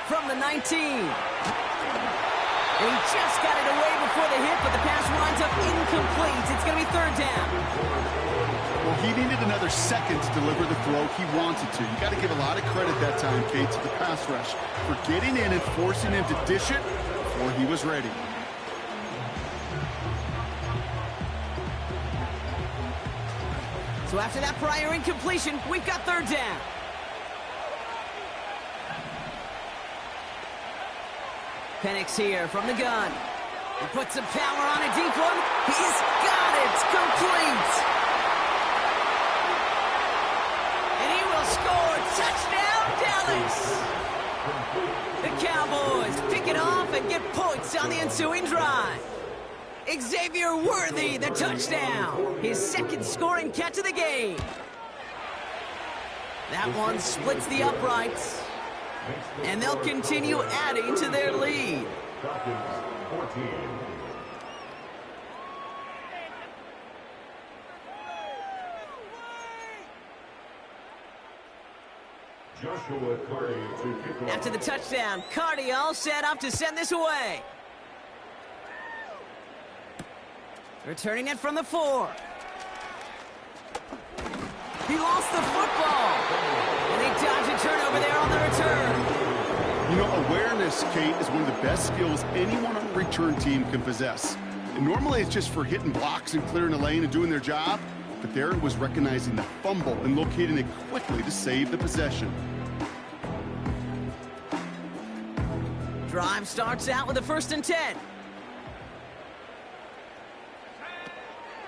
From the 19. And he just got it away before the hit, but the pass winds up incomplete. It's going to be 3rd down. Well, he needed another second to deliver the throw he wanted to. You got to give a lot of credit that time, Kate, to the pass rush for getting in and forcing him to dish it before he was ready. So after that prior incompletion, we've got 3rd down. Penix here from the gun. He puts some power on a deep one. He's got it. Complete. And he will score. Touchdown, Dallas. The Cowboys pick it off and get points on the ensuing drive. Xavier Worthy, the touchdown. His 2nd scoring catch of the game. That one splits the uprights. And they'll continue adding to their lead. Falcons 14. Joshua Carty to kick off. After the touchdown, Carty all set up to send this away. Returning it from the 4. He lost the football. And they dodge a turnover there on the return. You know, awareness, Kate, is one of the best skills anyone on a return team can possess. And normally it's just for hitting blocks and clearing a lane and doing their job. But there it was recognizing the fumble and locating it quickly to save the possession. Drive starts out with a 1st and 10.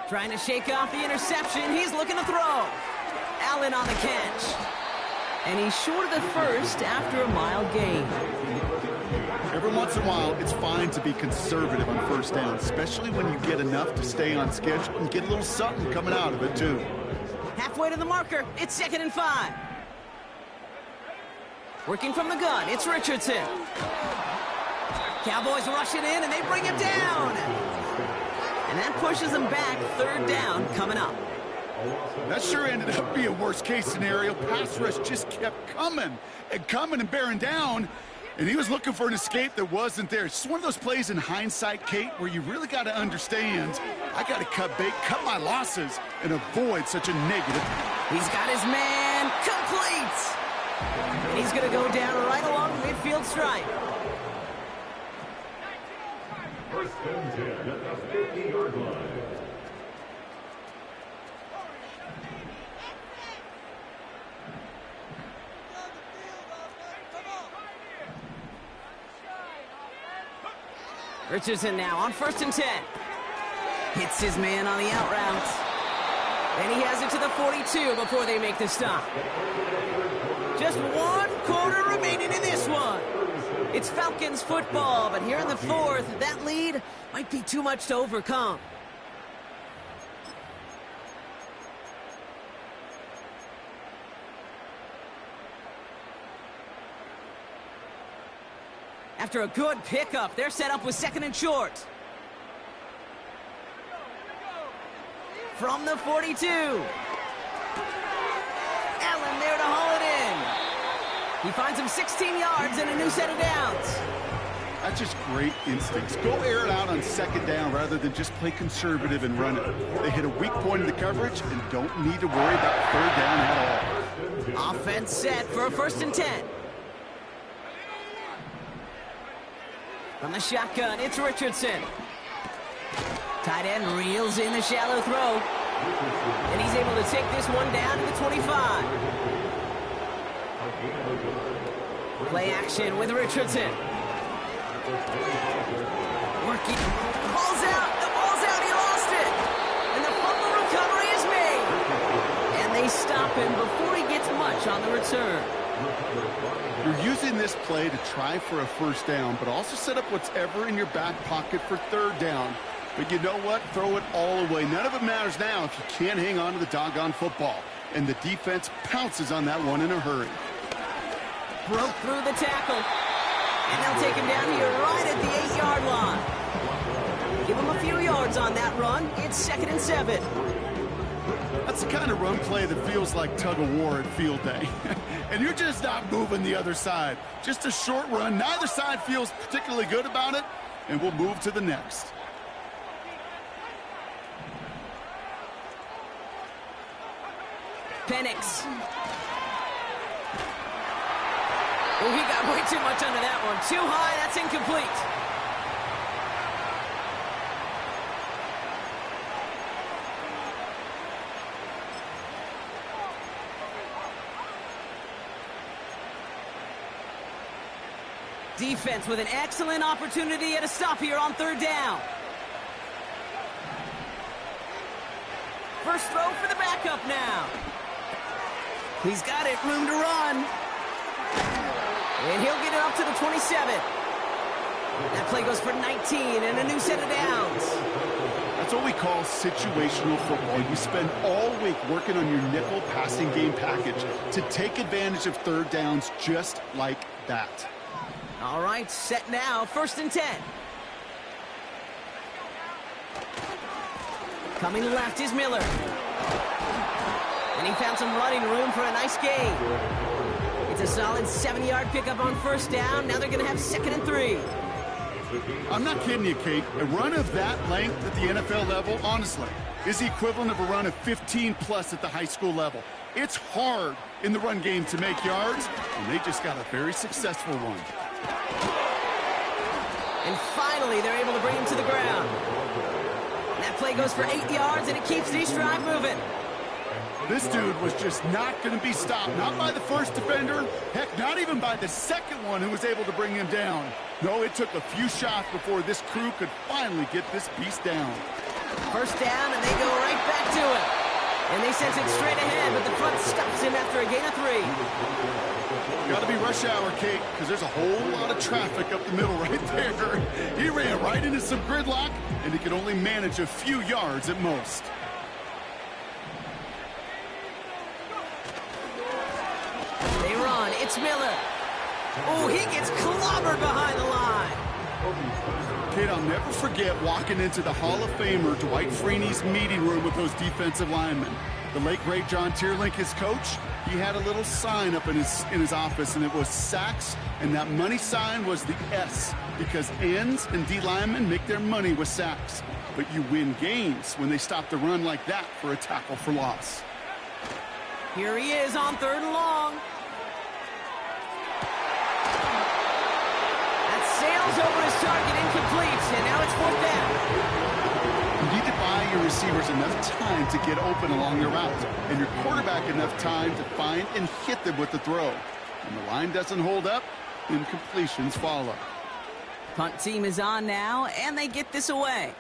Trying to shake off the interception. He's looking to throw. Allen on the catch. And he's short of the 1st after a mile gain. Every once in a while, it's fine to be conservative on 1st down, especially when you get enough to stay on schedule and get a little something coming out of it, too. Halfway to the marker, it's 2nd and 5. Working from the gun, it's Richardson. Cowboys rushing in, and they bring him down. And that pushes them back. 3rd down coming up. That sure ended up being a worst-case scenario. Pass rush just kept coming and bearing down. And he was looking for an escape that wasn't there. It's just one of those plays in hindsight, Kate, where you really got to understand, I got to cut bait, cut my losses, and avoid such a negative. He's got his man complete. And he's going to go down right along the midfield stripe. 1st and 10 at the 50-yard line. Richardson now on 1st and 10. Hits his man on the out route. And he has it to the 42 before they make the stop. Just 1 quarter remaining in this one. It's Falcons football, but here in the 4th, that lead might be too much to overcome. After a good pickup, they're set up with 2nd and short. From the 42. Allen there to haul it in. He finds him 16 yards and a new set of downs. That's just great instincts. Go air it out on second down rather than just play conservative and run it. They hit a weak point in the coverage and don't need to worry about third down at all. Offense set for a 1st and 10. From the shotgun, it's Richardson. Tight end reels in the shallow throw. And he's able to take this one down to the 25. Play action with Richardson. Working. Ball's out. The ball's out. He lost it. And the fumble recovery is made. And they stop him before he gets much on the return. You're using this play to try for a 1st down, but also set up whatever in your back pocket for 3rd down. But you know what? Throw it all away. None of it matters now if you can't hang on to the doggone football. And the defense pounces on that one in a hurry. Broke through the tackle. And they'll take him down here right at the 8-yard line. Give him a few yards on that run. It's 2nd and 7. That's the kind of run play that feels like tug-of-war at field day. And you're just not moving the other side. Just a short run. Neither side feels particularly good about it. And we'll move to the next. Penix. Oh, he got way too much under that one. Too high, that's incomplete. Defense with an excellent opportunity at a stop here on 3rd down. First throw for the backup now. He's got it, room to run. And he'll get it up to the 27. That play goes for 19 and a new set of downs. That's what we call situational football. You spend all week working on your nickel passing game package to take advantage of 3rd downs just like that. All right, set now, 1st and 10. Coming left is Miller. And he found some running room for a nice gain. It's a solid 7-yard pickup on 1st down. Now they're going to have 2nd and 3. I'm not kidding you, Kate. A run of that length at the NFL level, honestly, is the equivalent of a run of 15-plus at the high school level. It's hard in the run game to make yards, and they just got a very successful one. And finally, they're able to bring him to the ground. That play goes for 8 yards, and it keeps the drive moving. This dude was just not going to be stopped. Not by the first defender. Heck, not even by the second one who was able to bring him down. No, it took a few shots before this crew could finally get this beast down. 1st down, and they go right back to it. And they send it straight ahead, but the front stops him after a gain of 3. Got to be rush hour, Kate, because there's a whole lot of traffic up the middle right there. He ran right into some gridlock, and he could only manage a few yards at most. They run. It's Miller. Oh, he gets clobbered behind the line. Kate, I'll never forget walking into the Hall of Famer Dwight Freeney's meeting room with those defensive linemen. The late, great John Tierlink, his coach, he had a little sign up in his office, and it was sacks, and that money sign was the S, because ends and D linemen make their money with sacks. But you win games when they stop the run like that for a tackle for loss. Here he is on 3rd and long. That sails over his target, incomplete, and now it's 4th down. You need to buy your receivers enough time to get open along their route, and your quarterback enough time to find and hit them with the throw. When the line doesn't hold up, incompletions follow. Punt team is on now, and they get this away.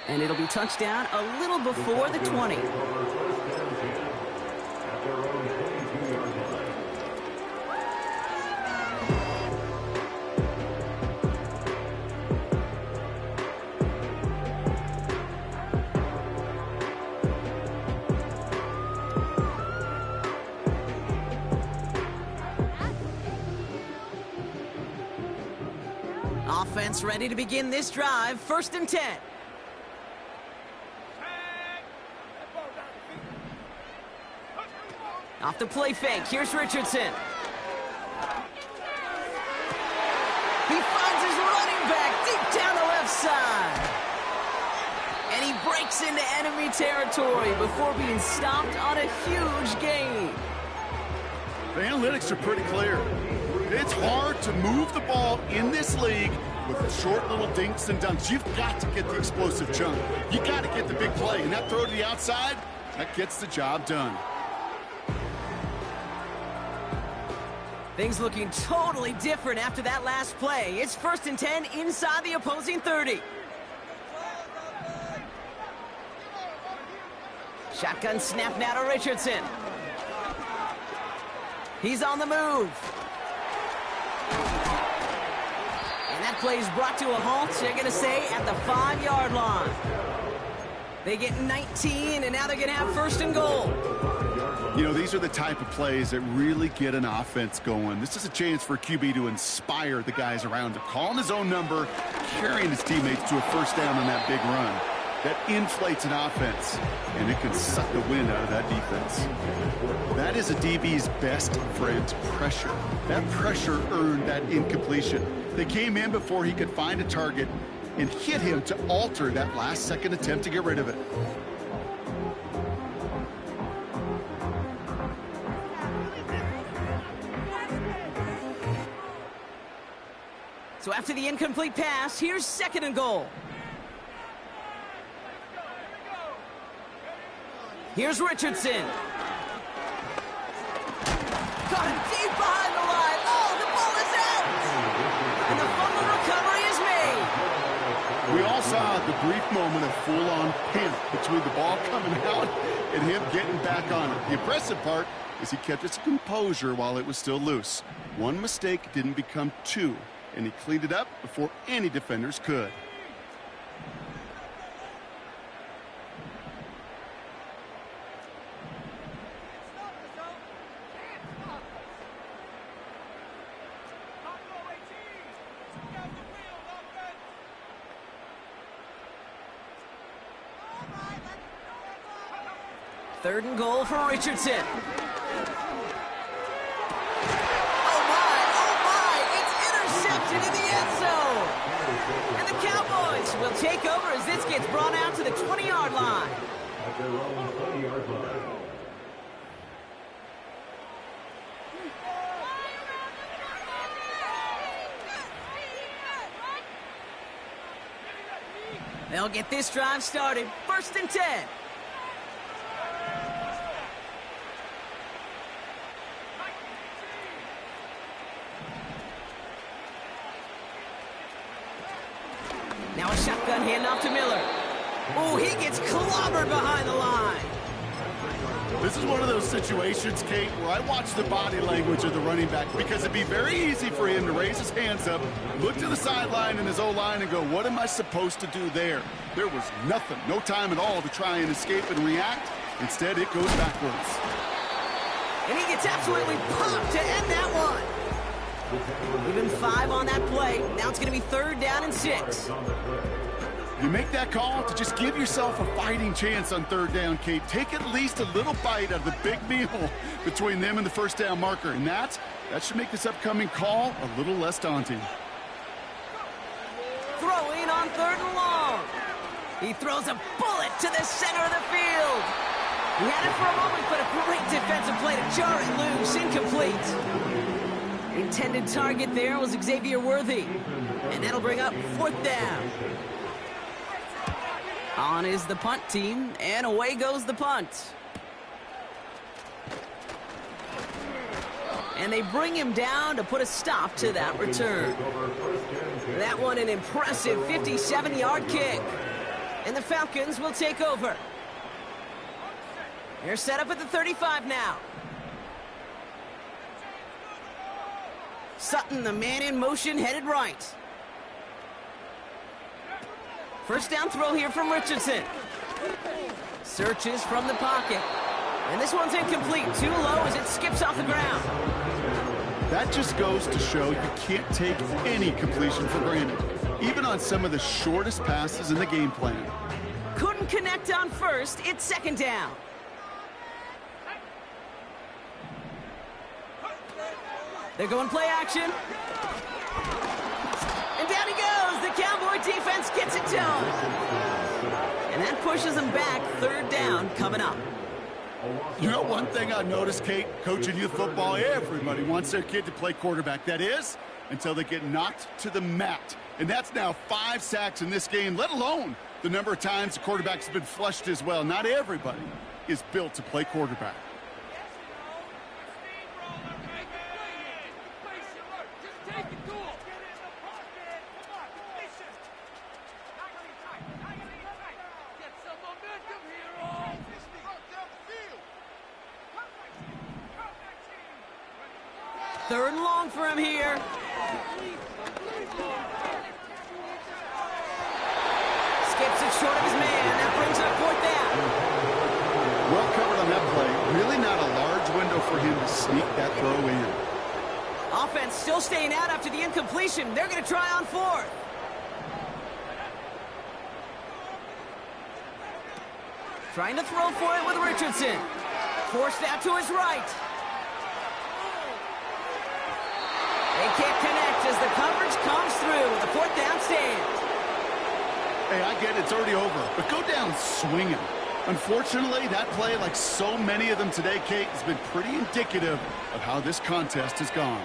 And it'll be touchdown a little before the 20. Offense ready to begin this drive. 1st and 10. Off the play fake. Here's Richardson. walks into enemy territory before being stopped on a huge gain. The analytics are pretty clear. It's hard to move the ball in this league with short little dinks and dunks. You've got to get the explosive chunk. You got to get the big play. And that throw to the outside, that gets the job done. Things looking totally different after that last play. It's 1st and 10 inside the opposing 30. Shotgun snap now to Richardson. He's on the move. And that play is brought to a halt, they're going to say, at the 5-yard line. They get 19, and now they're going to have 1st and goal. You know, these are the type of plays that really get an offense going. This is a chance for a QB to inspire the guys around him. Calling his own number, carrying his teammates to a 1st down on that big run. That inflates an offense, and it can suck the wind out of that defense. That is a DB's best friend, pressure. That pressure earned that incompletion. They came in before he could find a target and hit him to alter that last-second attempt to get rid of it. So after the incomplete pass, here's 2nd and goal. Here's Richardson. Caught him deep behind the line. Oh, the ball is out! And the fumble recovery is made. We all saw the brief moment of full-on panic between the ball coming out and him getting back on it. The impressive part is he kept his composure while it was still loose. One mistake didn't become two, and he cleaned it up before any defenders could. Third and goal for Richardson. Oh my, it's intercepted in the end zone. And the Cowboys will take over as this gets brought out to the 20-yard line. At their own 20-yard line. They'll get this drive started. 1st and 10. Now a shotgun handoff to Miller. Oh, he gets clobbered behind the line. This is one of those situations, Kate, where I watch the body language of the running back because it'd be very easy for him to raise his hands up, look to the sideline in his O-line and go, what am I supposed to do there? There was nothing, no time at all to try and escape and react. Instead, it goes backwards. And he gets absolutely popped to end that one. Even 5 on that play. Now it's going to be 3rd down and 6. You make that call to just give yourself a fighting chance on 3rd down, Kate. Take at least a little bite out of the big meal between them and the 1st down marker. And that should make this upcoming call a little less daunting. Throwing on 3rd and long. He throws a bullet to the center of the field. He had it for a moment, but a great defensive play to jar it loose. Incomplete. Intended target there was Xavier Worthy. And that'll bring up 4th down. On is the punt team, and away goes the punt. And they bring him down to put a stop to that return. That one an impressive 57-yard kick. And the Falcons will take over. They're set up at the 35 now. Sutton, the man in motion, headed right. 1st down throw here from Richardson. Searches from the pocket. And this one's incomplete. Too low as it skips off the ground. That just goes to show you can't take any completion for granted, even on some of the shortest passes in the game plan. Couldn't connect on 1st. It's 2nd down. They're going play action. And down he goes. The Cowboy defense gets it done. And that puts pushes them back. Third down coming up. You know one thing I noticed, Kate, coaching youth football, everybody wants their kid to play quarterback. That is, until they get knocked to the mat. And that's now 5 sacks in this game, let alone the number of times the quarterback's been flushed as well. Not everybody is built to play quarterback. Third and long for him here. Skips it short of his man. That brings up fourth down. Well covered on that play. Really not a large window for him to sneak that throw in. Offense still staying out after the incompletion. They're going to try on fourth. Trying to throw for it with Richardson. Forced out to his right. They can't connect as the coverage comes through with a fourth down stand. Hey, I get it's already over, but go down swinging. Unfortunately, that play, like so many of them today, Kate, has been pretty indicative of how this contest has gone.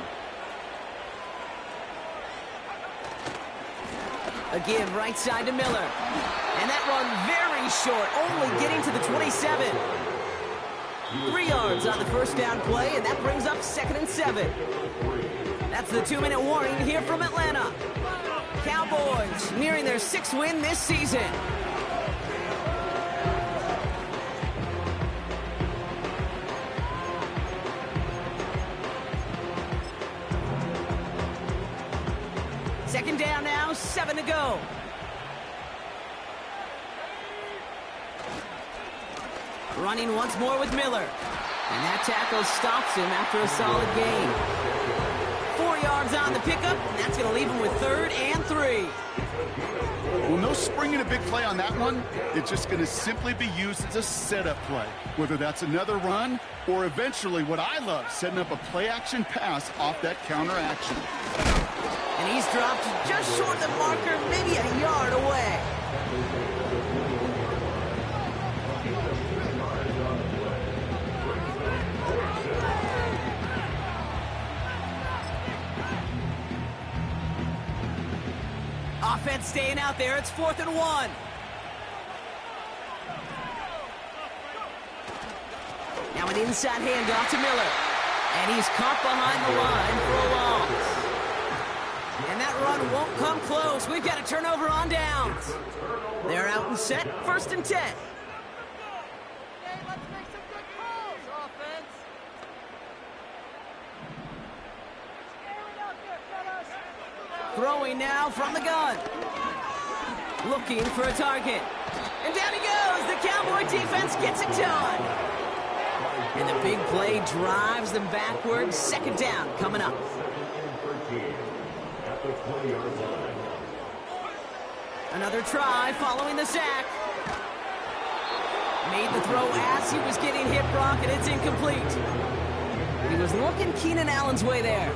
Again, right side to Miller. And that run very short, only getting to the 27. 3 yards on the first down play, and that brings up 2nd and 7. That's the 2-minute warning here from Atlanta. Cowboys nearing their 6th win this season. Second down now, 7 to go. Running once more with Miller. And that tackle stops him after a solid gain. 4 yards on the pickup, and that's going to leave him with 3rd and 3. Well, no springing a big play on that one. It's just going to simply be used as a setup play, whether that's another run or eventually what I love, setting up a play-action pass off that counter action. And he's dropped just short of the marker, maybe a yard away. Offense staying out there. It's 4th and 1. Now an inside handoff to Miller. And he's caught behind the line for a loss. And that run won't come close. We've got a turnover on downs. They're out and set. 1st and 10. Throwing now from the gun. Looking for a target. And down he goes. The Cowboy defense gets it done. And the big play drives them backwards. 2nd down coming up. Another try following the sack. Made the throw as he was getting hit, Brock, and it's incomplete. He was looking Keenan Allen's way there.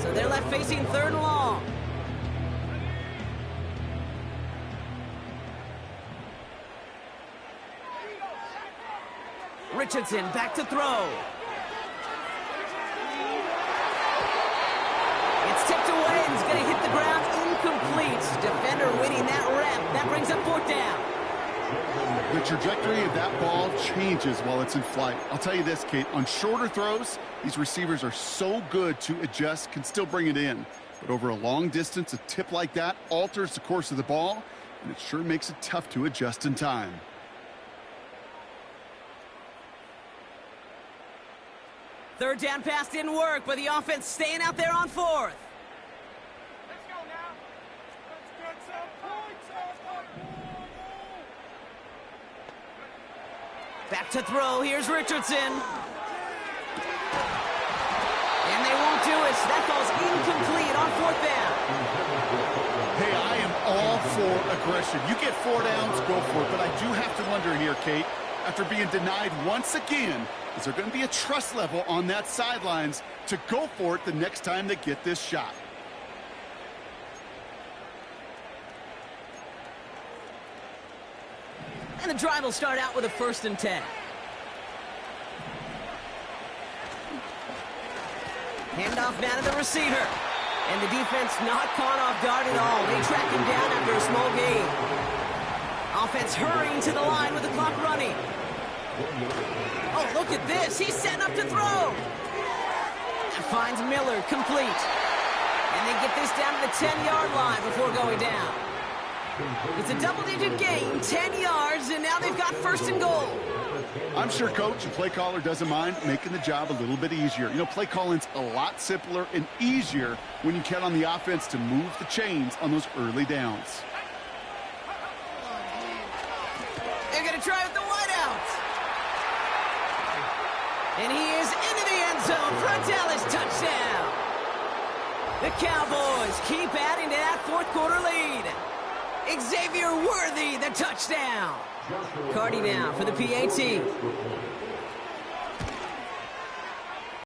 So they're left facing 3rd and long. Richardson back to throw. It's tipped away and he's going to hit the ground incomplete. Defender winning that rep. That brings up 4th down. The trajectory of that ball changes while it's in flight. I'll tell you this, Kate, on shorter throws, these receivers are so good to adjust, can still bring it in. But over a long distance, a tip like that alters the course of the ball, and it sure makes it tough to adjust in time. Third down pass didn't work, but the offense staying out there on 4th. Let's go now. Let's get some points. Back to throw. Here's Richardson. And they won't do it. So that goes incomplete on 4th down. Hey, I am all for aggression. You get 4 downs, go for it. But I do have to wonder here, Kate, after being denied once again, is there going to be a trust level on that sidelines to go for it the next time they get this shot? And the drive will start out with a 1st and 10. Handoff now to the receiver. And the defense not caught off guard at all. They track him down after a small gain. Offense hurrying to the line with the clock running. Oh, look at this. He's setting up to throw. Finds Miller, complete. And they get this down to the 10-yard line before going down. It's a double-digit gain, 10 yards, and now they've got 1st and goal. I'm sure coach and play caller doesn't mind making the job a little bit easier. You know, play calling's a lot simpler and easier when you count on the offense to move the chains on those early downs. They're going to try with the wideout. And he is into the end zone. Frontalis touchdown. The Cowboys keep adding to that 4th quarter lead. Xavier Worthy, the touchdown. Cardi now for the PAT.